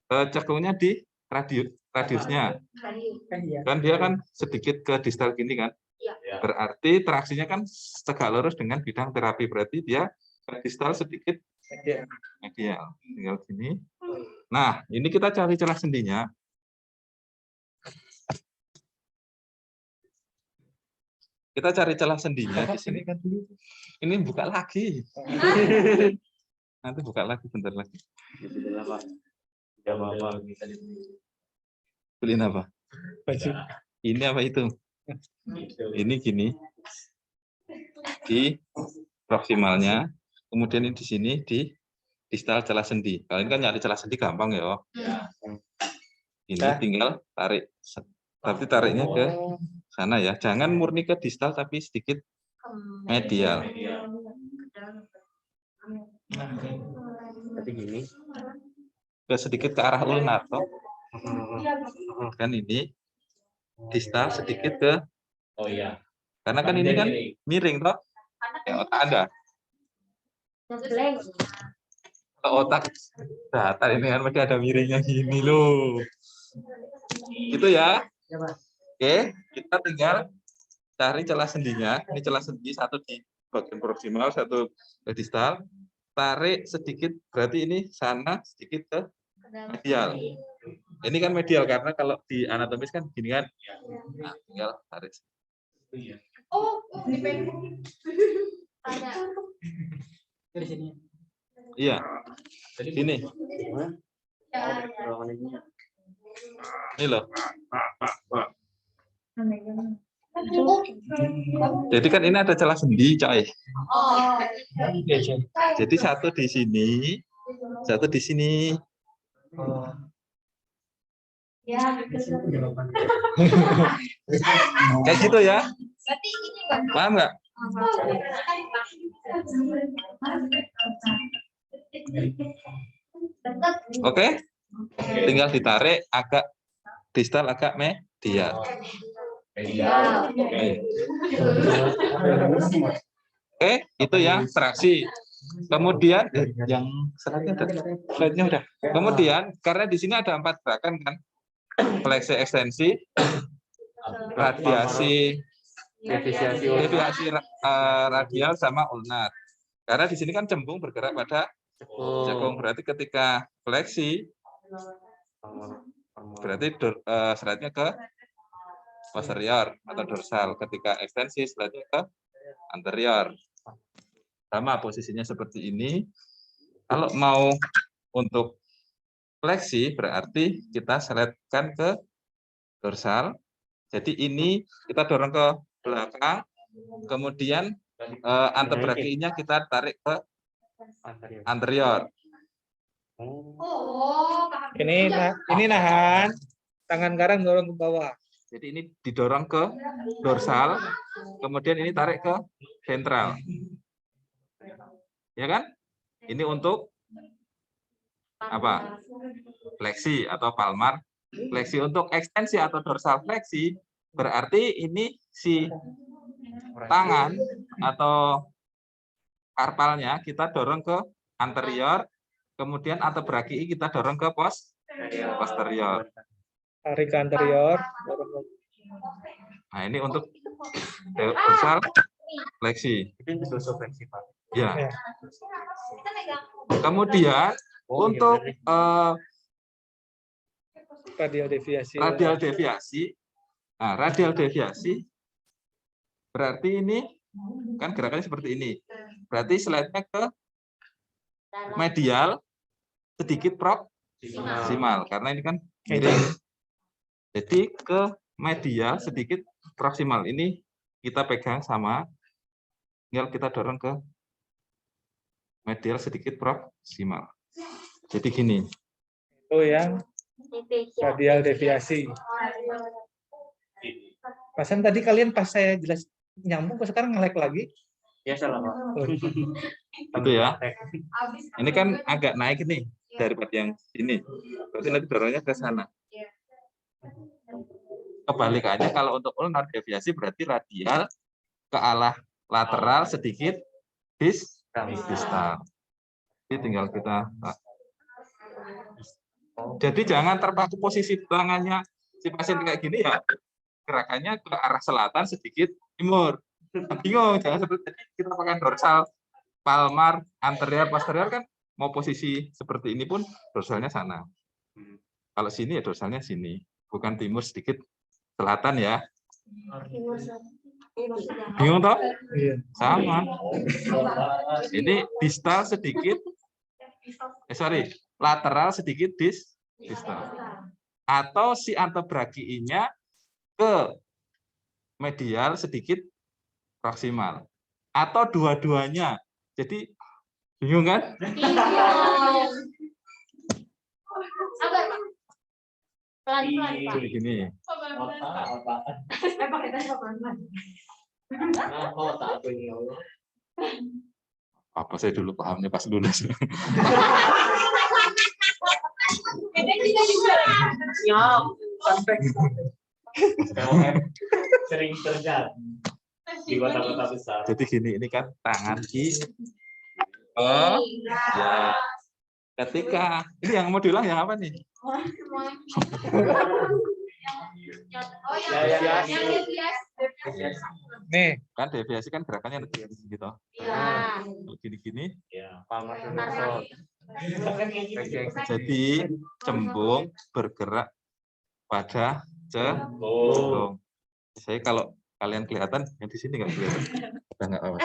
cekungnya di radiusnya. Kan dia kan sedikit ke distal gini kan. Berarti traksinya kan tegak lurus dengan bidang terapi. Berarti dia ke distal sedikit medial. Tinggal gini. Nah, ini kita cari celah sendinya. Kita cari celah sendinya di sini kan dulu. Ini buka lagi. Nanti buka lagi bentar lagi. Beliin apa? Baju. Ini apa itu? Ini gini. Di proksimalnya. Kemudian ini di sini di distal celah sendi. Kalau ini kan nyari celah sendi gampang ya. Ini tinggal tarik. Tapi tariknya ke sana ya. Jangan murni ke distal tapi sedikit medial. Tapi gini. Ke sedikit ke arah ulnar toh. Kan ini distal sedikit ke. oh iya. Karena kan ini kan miring toh. Ya, otak Anda. Otak datar ini kan masih ada miringnya gini loh. Itu ya. Oke, kita tinggal cari celah sendinya. Ini celah sendi satu di bagian proksimal, satu di distal. Tarik sedikit, berarti ini sana sedikit ke medial. Ini kan medial karena kalau di anatomis kan gini kan. Nah, tinggal tarik. Oh, dipendung. Ada. Dari sini. Iya. Sini. Ini loh. Jadi kan ini ada celah sendi, coy. Oh. Jadi satu di sini, satu di sini. Ya. Kayak gitu ya. Berarti ini kan. Paham nggak? Oke. Tinggal ditarik agak distal, agak medial. Oke, itu yang traksi. Kemudian yang slide-nya udah. Kemudian karena di sini ada 4 gerakan kan, fleksi ekstensi, radiasi, deviasi radial sama ulnar. Karena di sini kan cembung bergerak pada cekung, berarti ketika fleksi berarti slide-nya ke posterior atau dorsal. Ketika ekstensi slide ke anterior. Sama posisinya seperti ini. Kalau mau untuk fleksi berarti kita seletkan ke dorsal. Jadi ini kita dorong ke belakang, kemudian antebrachinya kita tarik ke anterior. Ini nahan, tangan kanan dorong ke bawah. Jadi ini didorong ke dorsal, kemudian ini tarik ke ventral. Ya kan? Ini untuk apa? Fleksi atau palmar. Fleksi untuk ekstensi atau dorsal fleksi berarti ini si tangan atau karpalnya kita dorong ke anterior, kemudian antebrachii kita dorong ke posterior. Tarik ke anterior. Nah, ini untuk dorsal fleksi. Ya. Kemudian untuk Radial deviasi. radial deviasi. Nah, radial deviasi berarti ini kan gerakannya seperti ini. Berarti slide-nya ke medial sedikit proksimal karena ini kan miring. Jadi ke medial sedikit proksimal. Ini kita pegang sama, tinggal kita dorong ke medial sedikit proksimal. Jadi gini. Itu yang radial deviasi. Pasan tadi kalian pas saya jelas nyambung, kok sekarang nge-lag lagi? Ya salah Pak. Itu ya. Ini kan agak naik nih daripada yang ini. Berarti nanti dorongnya ke sana. Kebalikannya kalau untuk ulnar deviasi berarti radial ke arah lateral sedikit distal. Jadi tinggal kita. Jadi jangan terpaku posisi tangannya si pasien kayak gini ya. Gerakannya ke arah selatan sedikit timur. Bingung, jangan seperti kita pakai dorsal palmar anterior posterior kan mau posisi seperti ini pun dorsalnya sana. Kalau sini ya dorsalnya sini, bukan timur sedikit selatan ya. Bingung toh? Iya. Sama. Ini distal sedikit, lateral sedikit distal. Atau si antebrachiinya ke medial sedikit proksimal. Atau dua-duanya. Jadi bingung kan? Pelan-pelan. Gini. Apa saya dulu pahamnya pas lulus. Sering terjadi di kota-kota besar. Jadi gini, ini kan tangan kiri. Oh, ya. Ketika ini yang mau diulang yang apa nih? Nih, Kan deviasi kan gerakannya gitu. Ya. Gini-gini. Ya, palmar. Jadi cembung bergerak pada cembung. Saya kalau kalian kelihatan, yang di sini nggak kelihatan. Udah nggak apa-apa.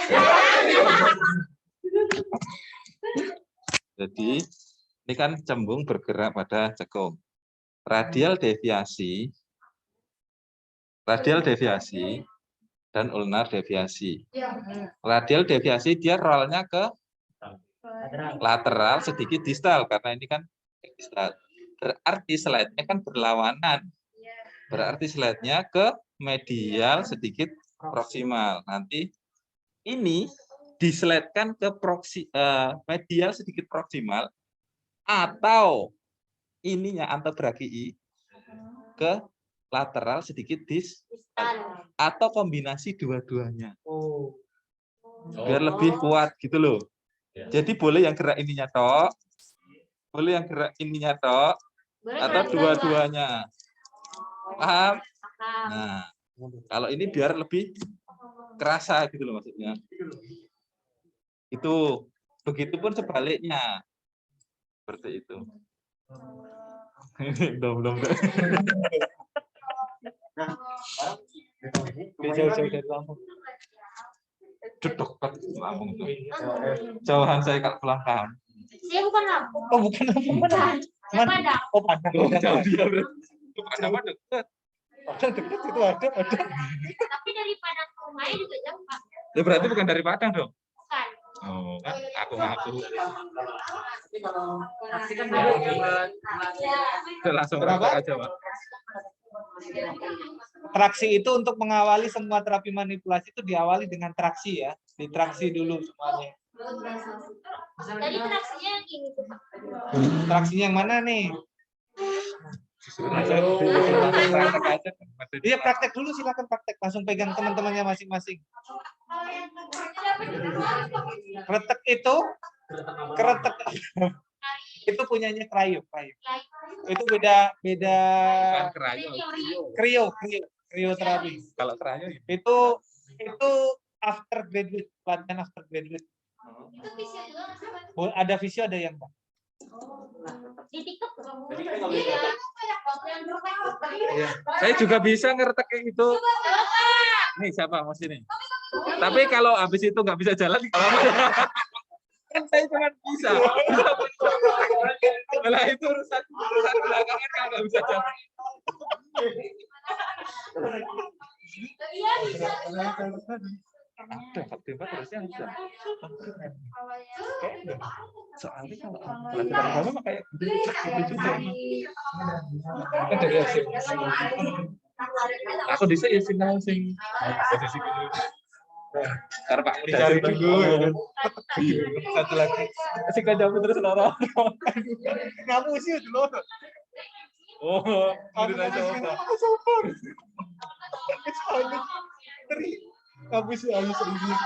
Jadi ini kan cembung bergerak pada cekung. Radial deviasi dan ulnar deviasi. Radial deviasi dia rollnya ke lateral sedikit distal karena ini kan distal. Berarti slide-nya kan berlawanan. Berarti slide-nya ke medial sedikit proksimal. Nanti ini dislide-kan ke medial sedikit proksimal atau ininya antebrachii ke lateral sedikit distal atau kombinasi dua-duanya. Biar lebih kuat gitu loh. Jadi boleh yang gerak ininya tok, boleh yang gerak ininya tok, atau dua-duanya. Paham? Nah, kalau ini biar lebih kerasa gitu loh maksudnya. Itu begitupun sebaliknya. Seperti itu. Belum. Jauh-jauh dari Lampung. Dekat Lampung tuh. Jauhan saya kalau pulang kampung. Saya bukan Lampung. Oh, bukan Lampung. Bukan. Saya Mana? Padang. Oh, Padang. Oh, Padang. jauh dia berarti. Padang mah dekat. Padang dekat itu ada. Tapi dari Padang ke rumahnya juga jauh, Pak. Ya berarti bukan dari Padang dong. Bukan. Oh, kan aku ngaku. Udah langsung Berapa? praktek aja, Pak. Traksi itu untuk mengawali semua terapi manipulasi itu diawali dengan traksi ya. Ditraksi dulu semuanya. Tadi traksinya yang ini tuh, Pak. Traksinya yang mana nih? Praktek aja. Iya, praktek dulu, silakan praktek. Langsung pegang teman-temannya masing-masing. Kretek itu itu punyanya Krayo. Itu beda Bukan kerayu. krioterapi. Kalau kerayu Itu after graduate, pelatihan after graduate. Itu bisa juga nggak sih, Pak? Ada visio, ada yang enggak. Di TikTok tuh. Iya. saya juga bisa ngertek kayak gitu. Nih siapa Mas ini? Tapi kalau habis itu nggak bisa jalan, kan saya cuma bisa. Malah itu urusan belakangan kalau nggak bisa jalan. Iya, bisa. Ada fakta terusnya bisa. Soalnya kalau pelajaran agama kayak gitu juga. Kan dari hasil. Aku bisa ya final sing posisi gitu. Karena Pak Dicari dulu ya kan. Satu lagi. si kajabu terus loro. Kamu sih dulu. Oh, udah aja. Kamu sih harus serius.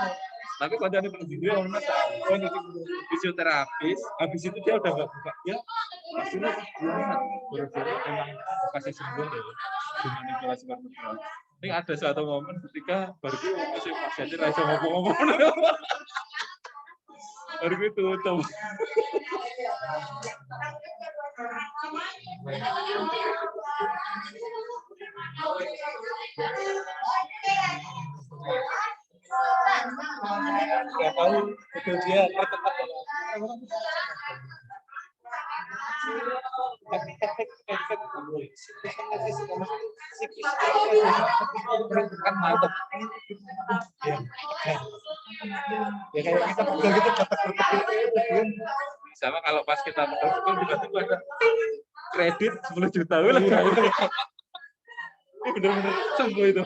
Tapi kalau dari Pak Jindri orang masa fisioterapis, habis itu dia udah nggak buka ya. Pastinya baru-baru emang kasih sembuh deh. Dimanipulasi manipulasi. Ini ada satu momen ketika baru itu masih pasiennya rasa ngomong-ngomong. Baru itu tuh. Nggak tahu betul dia bertempat kan mantap ya kayak kita pegang gitu Sama kalau pas kita betul tiba-tiba ada kredit 10 juta lah. Ini benar-benar sembuh itu.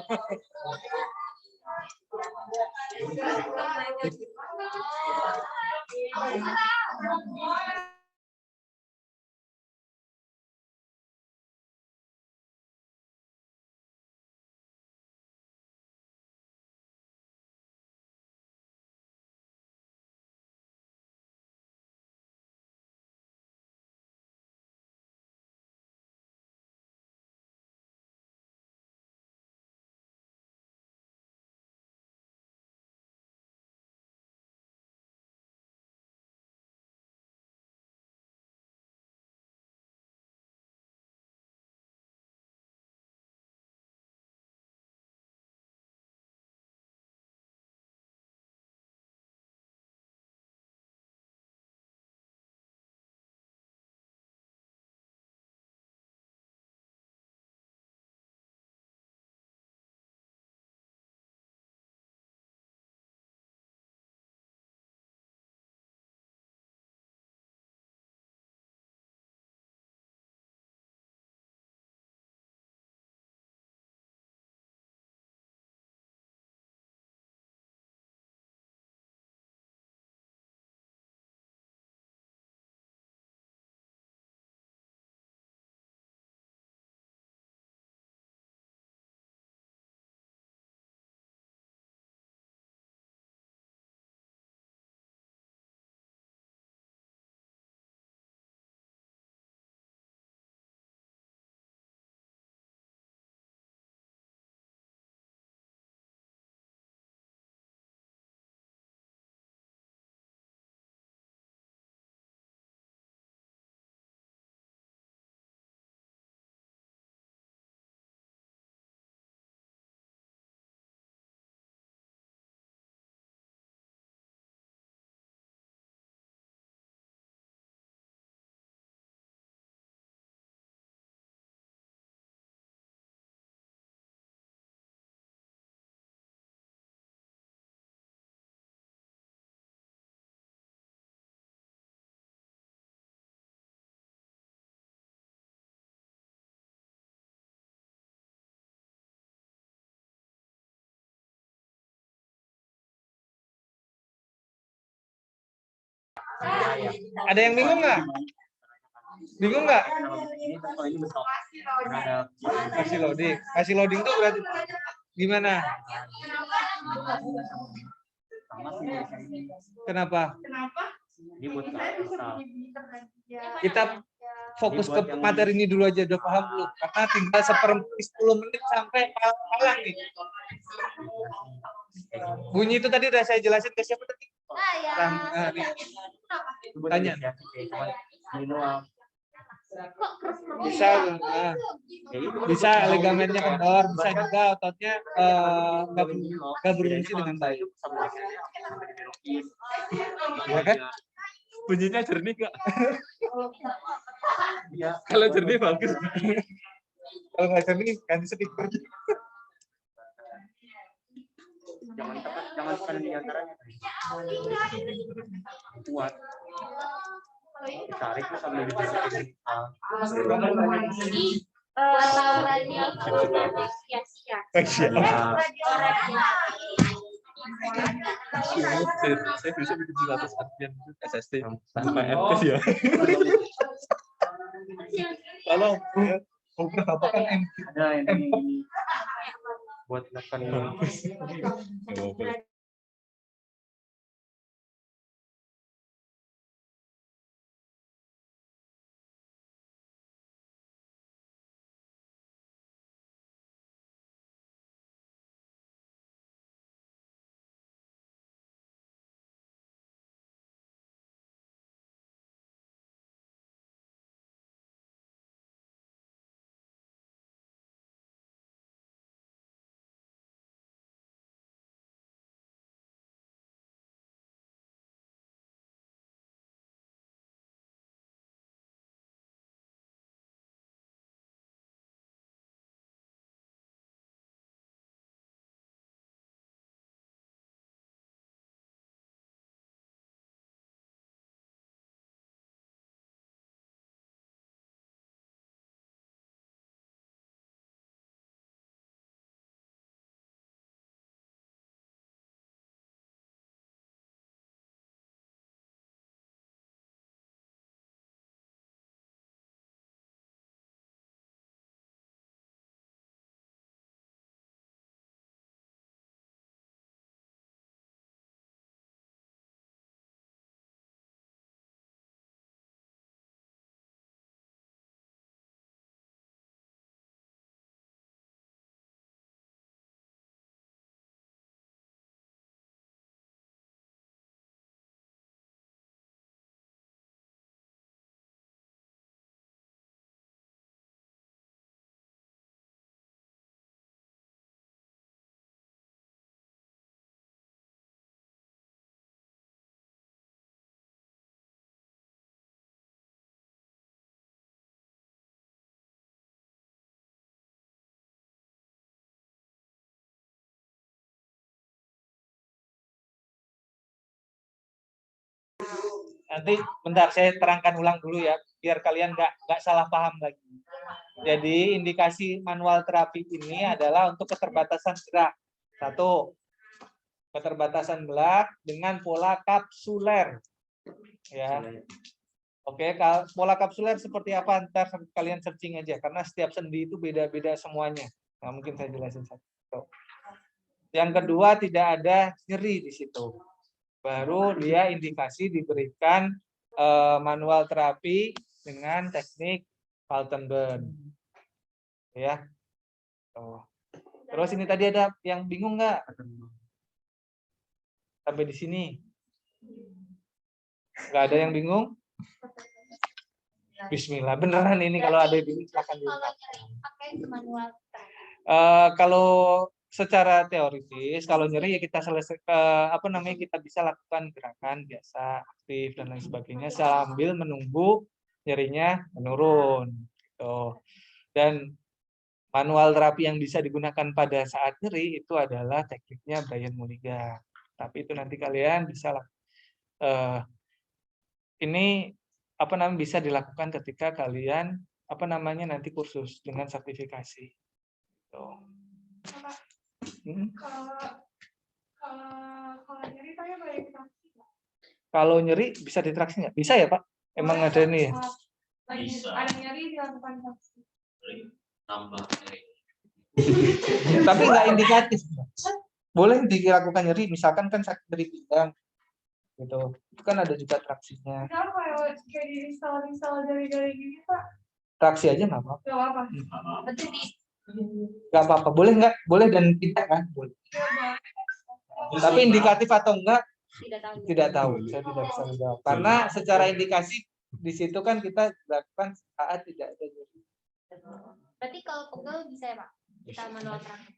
Ada yang bingung nggak? Bingung nggak? Kasih loading. Kasih loading tuh berarti gimana? Kenapa? Kita fokus ke materi ini dulu aja, udah paham belum? Karena tinggal 10 menit sampai malam nih. Bunyi itu tadi udah saya jelasin ke siapa tadi? Nih. Tanya. Bisa ligamennya kendor, bisa juga ototnya nggak berfungsi dengan baik. Ya kan? Bunyinya jernih kak. Kalau jernih bagus. Kalau nggak jernih ganti speaker. Jangan tekan di antaranya. Kuat. Ditarik sambil diturutin. Saya bisa bikin 100 artian SST tanpa FS ya. Kalau apa kan Ada ini buat tekan. Nanti bentar saya terangkan ulang dulu ya, biar kalian nggak salah paham lagi. Jadi indikasi manual terapi ini adalah untuk keterbatasan gerak. Satu, keterbatasan gerak dengan pola kapsuler. Ya. Oke, pola kapsuler seperti apa? Ntar kalian searching aja, karena setiap sendi itu beda-beda semuanya. Nah, mungkin saya jelasin satu. Yang kedua, tidak ada nyeri di situ. Baru dia indikasi diberikan manual terapi dengan teknik Waltenburg. Ya. Terus ini tadi ada yang bingung nggak? Sampai di sini. Nggak ada yang bingung? Bismillah, beneran ini kalau ada yang bingung silakan diulang. Kalau secara teoritis, kalau nyeri ya kita selesai kita bisa lakukan gerakan biasa, aktif dan lain sebagainya sambil menunggu nyerinya menurun. Gitu. Dan manual terapi yang bisa digunakan pada saat nyeri itu adalah tekniknya Brian Mulligan. Tapi itu nanti kalian bisa ini bisa dilakukan ketika kalian nanti kursus dengan sertifikasi. Tuh. Kalau nyeri saya boleh dikasih. Kalau nyeri bisa ditraksi nggak? Bisa ya Pak? Emang ada ini ya? Bisa. Ada nyeri dilakukan traksi. Tambah. Tapi nggak indikatif. Boleh dilakukan nyeri, misalkan kan sakit nyeri pinggang, gitu. Itu kan ada juga traksinya. Kenapa ya kayak di install dari gini Pak? Traksi aja nggak apa-apa. Gak apa. Nggak apa-apa. Boleh nggak? Boleh dan tidak kan? Boleh. Tapi indikatif atau enggak? Tidak tahu. Saya tidak bisa menjawab. Karena secara indikasi di situ kan kita lakukan saat tidak ada nyeri. Berarti kalau pegel bisa ya Pak? Kita manual praktek.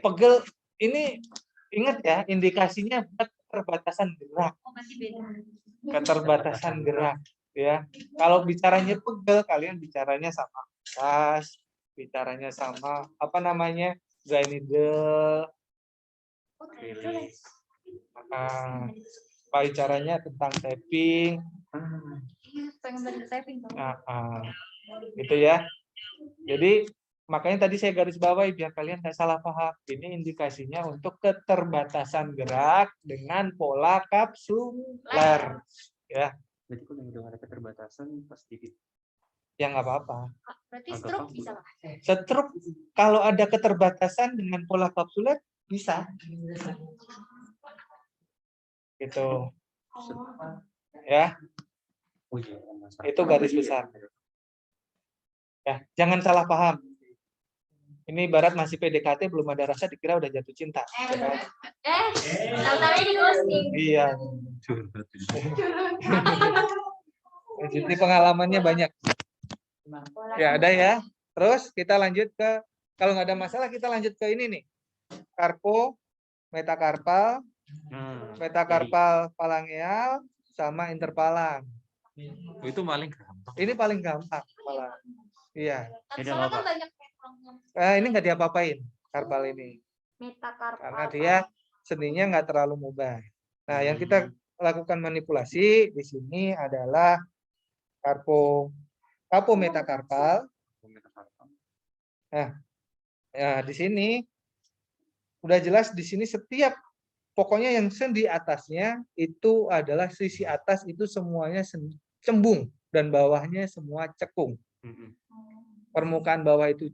Pegel ini ingat ya, indikasinya buat keterbatasan gerak. Oh, masih beda. Keterbatasan gerak ya. Kalau bicaranya pegel, kalian bicaranya sama kas, bicaranya sama apa namanya? Gynidal. Bicaranya tentang tapping. Pengen belajar typing dong. Gitu ya. Jadi makanya tadi saya garis bawahi biar kalian nggak salah paham. Ini indikasinya untuk keterbatasan gerak dengan pola kapsuler. Ya. Jadi kalau udah ada keterbatasan pasti Ya nggak apa-apa. Berarti stroke bisa Pak? Stroke kalau ada keterbatasan dengan pola kapsuler bisa. Gitu. Ya. Itu garis besar. Ya, jangan salah paham. Ini ibarat masih PDKT belum ada rasa dikira udah jatuh cinta. Tahu-tahu di ghosting. Iya. Jadi pengalamannya banyak. Ya ada ya. Terus kita lanjut ke, kalau nggak ada masalah kita lanjut ke ini nih. Karpo, metakarpal, metakarpal palangeal, sama interpalang. Itu paling gampang. Ini paling gampang. Iya. Soalnya kan banyak Ini nggak diapa-apain karpal ini. metakarpal. Karena dia seninya nggak terlalu mubah. Nah, yang kita lakukan manipulasi di sini adalah karpo metakarpal. Nah, ya di sini udah jelas di sini setiap pokoknya yang sendi atasnya itu adalah sisi atas itu semuanya cembung dan bawahnya semua cekung. Permukaan bawah itu,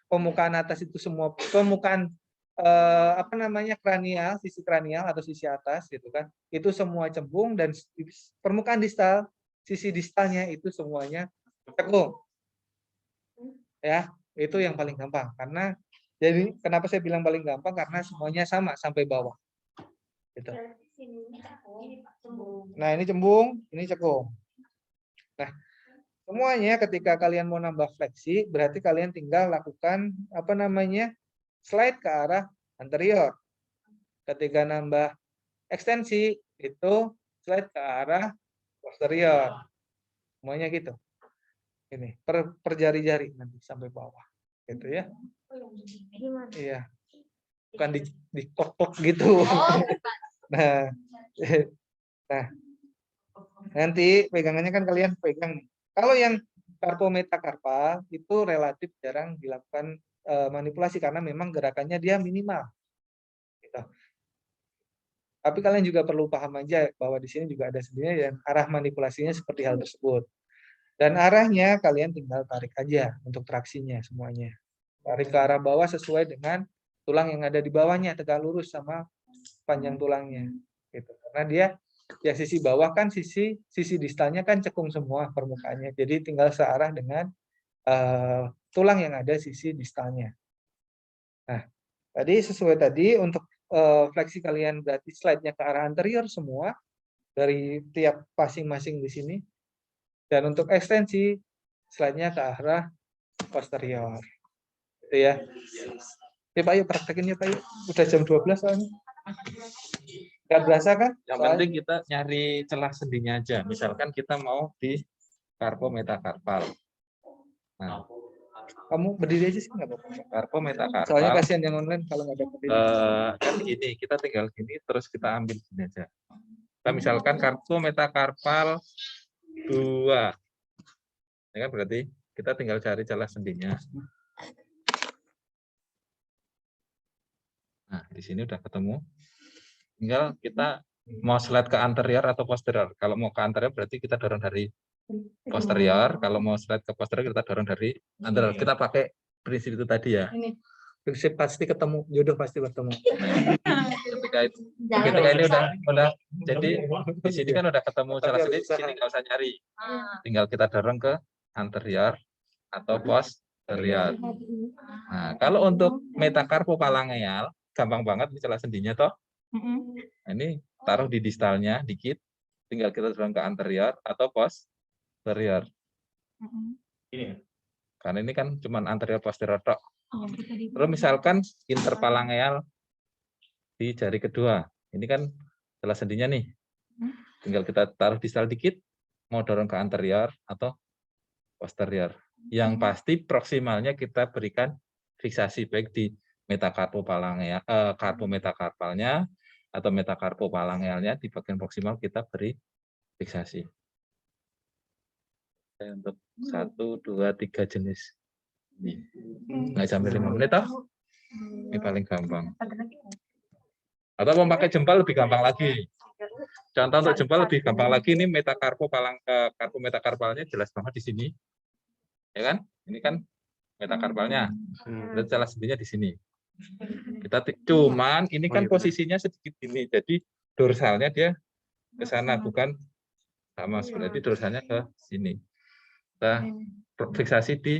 permukaan atas itu semua permukaan kranial, sisi kranial atau sisi atas gitu kan. Itu semua cembung dan permukaan distal, sisi distalnya itu semuanya cekung. Ya, itu yang paling gampang karena jadi kenapa saya bilang paling gampang karena semuanya sama sampai bawah. Gitu. Nah, ini cembung, ini cekung. Nah, semuanya ketika kalian mau nambah fleksi, berarti kalian tinggal lakukan slide ke arah anterior. Ketika nambah ekstensi, itu slide ke arah posterior. Semuanya gitu. Ini per jari-jari nanti sampai bawah. Gitu ya. Iya. Bukan di kok gitu. Nah, nanti pegangannya kan kalian pegang nih. Kalau yang karpo metakarpal itu relatif jarang dilakukan manipulasi karena memang gerakannya dia minimal. Gitu. Tapi kalian juga perlu paham aja bahwa di sini juga ada sebenarnya yang arah manipulasinya seperti hal tersebut. Dan arahnya kalian tinggal tarik aja untuk traksinya semuanya. Tarik ke arah bawah sesuai dengan tulang yang ada di bawahnya, tegak lurus sama panjang tulangnya. Gitu. Karena dia ya sisi bawah kan sisi distalnya kan cekung semua permukaannya. Jadi tinggal searah dengan tulang yang ada sisi distalnya. Nah, tadi sesuai tadi untuk fleksi kalian berarti slide-nya ke arah anterior semua dari tiap masing-masing di sini. Dan untuk ekstensi slide-nya ke arah posterior. Gitu ya. Oke, Pak, yuk praktekin ya, Pak. Yuk. Udah jam 12 soalnya. Nggak berasa kan? Yang penting kita nyari celah sendinya aja. Misalkan kita mau di karpo metakarpal. Nah, kamu berdiri aja sih nggak apa-apa. Karpo metakarpal. Soalnya kasihan yang online kalau nggak ada berdiri. Kan gini, kita tinggal gini terus kita ambil sini aja. Kita misalkan karpo metakarpal 2. Ya kan berarti kita tinggal cari celah sendinya. Nah, di sini udah ketemu. Tinggal kita mau slide ke anterior atau posterior. Kalau mau ke anterior berarti kita dorong dari posterior, kalau mau slide ke posterior kita dorong dari anterior. Kita pakai prinsip itu tadi ya. Prinsip pasti ketemu, jodoh pasti bertemu. Ketika ini udah jadi di sini kan udah ketemu celah sendi, di sini nggak usah nyari. Tinggal kita dorong ke anterior atau posterior. Nah, kalau untuk metakarpofalangeal gampang banget ini celah sendinya toh. Nah, ini taruh di distalnya dikit, tinggal kita dorong ke anterior atau posterior. Ini. Karena ini kan cuma anterior posterior tok. Terus misalkan interfalangeal di jari kedua, ini kan celah sendinya nih. Tinggal kita taruh distal dikit, mau dorong ke anterior atau posterior. Yang pasti proksimalnya kita berikan fiksasi baik di metakarpofalangeal, karpometakarpalnya atau metakarpofalangealnya di bagian proksimal kita beri fiksasi. Untuk 1, 2, 3 jenis. Nggak sampai 5 menit toh? Ini paling gampang. Atau mau pakai jempol lebih gampang lagi. Contoh untuk jempol lebih gampang lagi, ini karpometakarpalnya jelas banget di sini. Ya kan? Ini kan metakarpalnya. Dan celah sendinya di sini. Kita cuman ini kan posisinya sedikit gini. Jadi dorsalnya dia ke sana, bukan sama seperti dorsalnya ke sini. Kita fiksasi di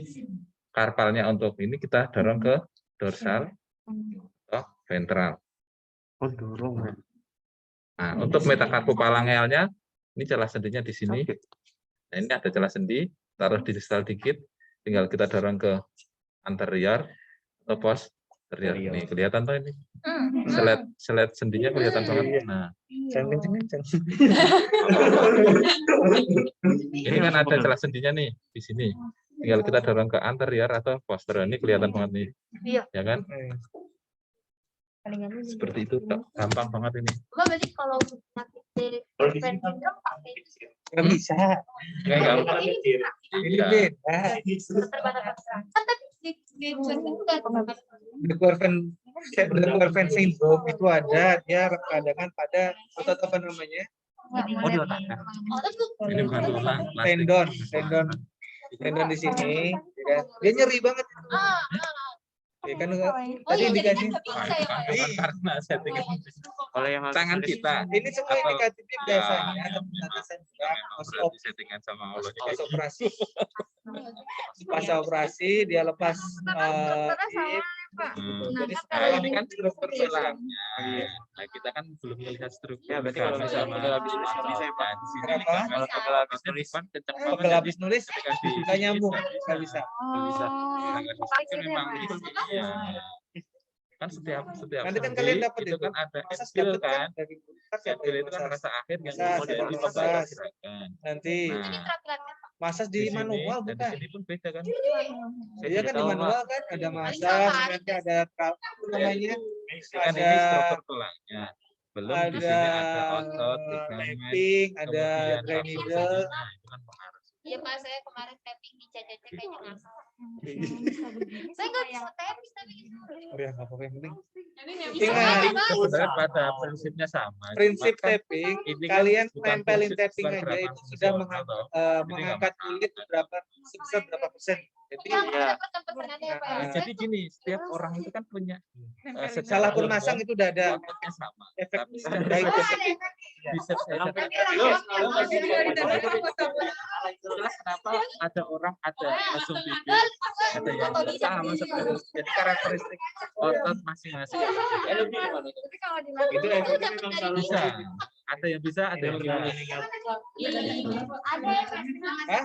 karpalnya, untuk ini kita dorong ke dorsal atau ventral. Oh, dorong. Nah, untuk metakarpofalangealnya ini celah sendinya di sini. Nah, ini ada celah sendi, taruh di distal dikit, tinggal kita dorong ke anterior atau posterior. Nih kelihatan tuh ini. Selet sendinya kelihatan banget. Nah, ini kan ada celah sendinya nih di sini. Tinggal kita dorong ke anterior atau posterior. Ini kelihatan banget nih. Iya. Ya kan? Seperti itu, gampang banget ini. Berarti kalau pakai sindrom pakai Nggak bisa. Nggak gampang. Ini beda. Dequerven syndrome itu ada, dia rekadangan pada otot apa namanya? Oh, di otaknya. Ini bukan tulang, plastik. Tendon di sini, ya kan? Dia nyeri banget. Ya kan tadi indikasi Karena settingan Kalau yang tangan kita. ini semua Atau- indikatifnya biasanya Ya, pembatasan memang berarti settingan sama Allah. pas operasi. Pas operasi dia lepas hip. Jadi Nah, ini kan struktur tulangnya. Nah, kita kan belum melihat struktur. Ya, berarti kalau misalnya model habis nulis bisa ya, Pak? Kenapa? Kalau model habis nulis Kan kencang Kalau banget. habis nulis nggak nyambung, nggak bisa. Bisa. Kan memang iya. Kan setiap Nanti kan sendi kalian dapat itu kan ada Masas skill dapat kan. dari Skill itu kan rasa akhir yang Masas, menjadi dapat pembatas masas. gerakan. Nanti Nah, masas di sini manual dan di bukan? sini pun beda kan. Iya kan di manual kan ada masas, nanti ada apa namanya? Kan Ada ini struktur tulangnya. Belum di ada sini ada otot, ligamen, tapping, ada kemudian dry muscle needle. sendinya, itu kan pengaruh. Iya Pak, saya kemarin tapping di CCC kayaknya ngasal. Saya nggak bisa tapping tapi Oh ya, nggak apa-apa yang penting. Ingat, Ingat, sebenarnya pada prinsipnya sama. prinsip Cuma kan tapping, ini kan kalian bukan nempelin fungsi- tapping bukan aja gerakan itu sudah fungsional, toh. mengangkat kulit berapa sebesar berapa persen. Jadi pesan-pesanannya Pak. Nah, jadi gini, setiap orang itu kan punya salah pun masang itu udah ada ototnya sama. efek Tapi baik. biceps saya jelas kenapa ada orang ada mesum bibir, ada yang sama seperti itu. Jadi karakteristik otot masing-masing. Itu efeknya memang selalu Bisa, ada yang bisa, ada yang enggak. Ada Hah?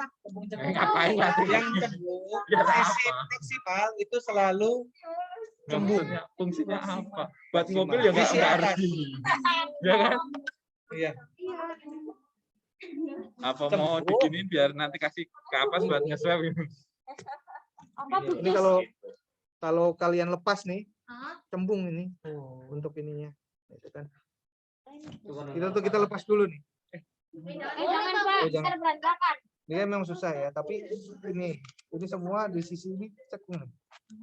Ngapain lagi? Yang cembung Ya, posisi apa? maksimal itu selalu cembung. Fungsinya apa? Buat mobil ya nggak harus gini, ya kan? Iya. Apa mau diginin biar nanti kasih kapas buat nge-swab gitu. Ini kalau kalian lepas nih, cembung ini untuk ininya. Gitu kan. Kita lepas dulu nih. Jangan Pak, jangan. ntar berantakan. Ini kan memang susah ya, tapi ini semua di sisi ini cekung.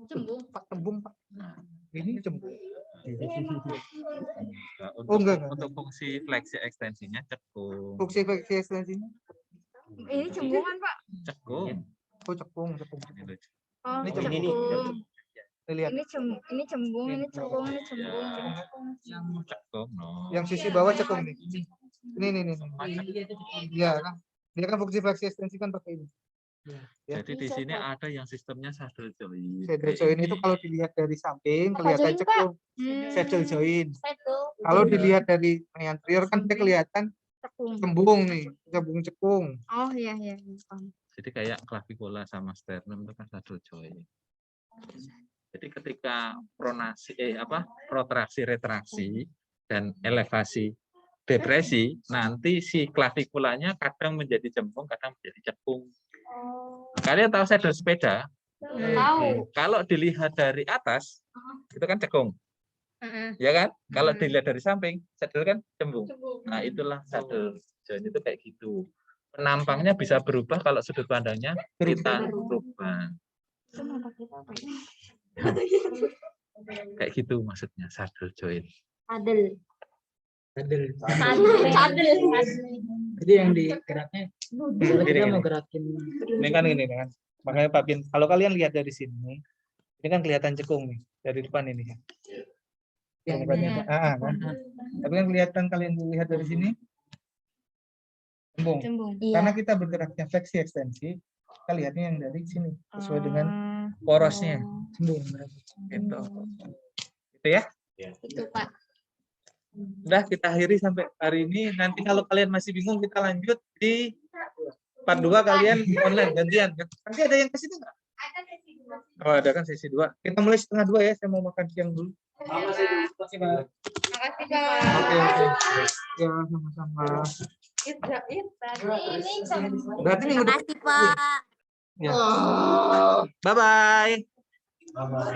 Cembung. Pak cembung Pak. Ini cembung. Untuk, Oh, enggak. untuk fungsi fleksi ekstensinya cekung. Fungsi ekstensinya. Ini cembungan, Pak. Cekung. Oh, cekung. Ini lucu. Oh, Ini ini nih. cembung. Lihat. Ini cembung, ini cembung, ini cembung. Yang cekung, no. Yang sisi bawah cekung nih. Ini. Iya kan. Dia kan fungsi fleksi ekstensi kan pakai ini. Ya. Jadi di sini ada yang sistemnya saddle joint. Saddle joint itu kalau dilihat dari samping kelihatan joint, cekung. Saddle joint. Kalau dilihat dari anterior kan dia kelihatan cembung nih, cekung. Oh iya. Jadi kayak clavicula sama sternum itu kan saddle joint. Jadi ketika pronasi protraksi retraksi dan elevasi depresi, nanti si klavikulanya kadang menjadi cembung, kadang menjadi cekung. Kalian tahu saddle sepeda? Tahu. Kalau dilihat dari atas, itu kan cekung. Ya kan? Kalau dilihat dari samping, saddle kan cembung. Nah, itulah saddle joint itu kayak gitu. Penampangnya bisa berubah kalau sudut pandangnya kita rubah. Kayak gitu maksudnya saddle joint. Sadel. Jadi yang digeraknya, misalnya kita mau gerakin. Ini kan kan. Makanya Pak Bin, kalau kalian lihat dari sini, ini kan kelihatan cekung nih dari depan ini. Yang kan. Tapi kan kelihatan kalian lihat dari sini cembung. Karena kita bergeraknya fleksi ekstensi, kita lihatnya yang dari sini sesuai dengan porosnya cembung. Gitu. Gitu ya? Itu, Pak. Udah kita akhiri sampai hari ini. Nanti kalau kalian masih bingung kita lanjut di part 2 kalian online gantian. Nanti ada yang ke situ nggak? Ada sesi 2. Oh, ada kan sesi 2. Kita mulai 1:30 ya. Saya mau makan siang dulu. Makasih, Pak. Oke. Ya, sama-sama. Berarti minggu depan. Makasih, Pak. Ya. Bye-bye. Ya, Bapak.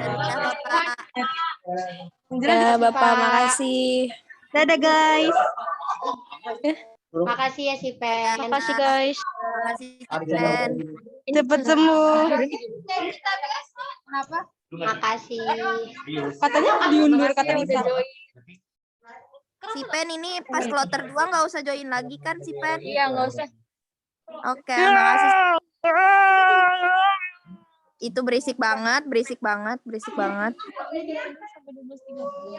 Ya, Bapak, makasih. Dadah, guys. Makasih ya, si Pen. Makasih, guys. Makasih, Pen. Cepet sembuh. Kenapa? Makasih. Katanya diundur, katanya udah. Si Pen ini pas kloter 2 nggak usah join lagi kan si Pen? Iya, nggak usah. Oke, makasih. Itu berisik banget.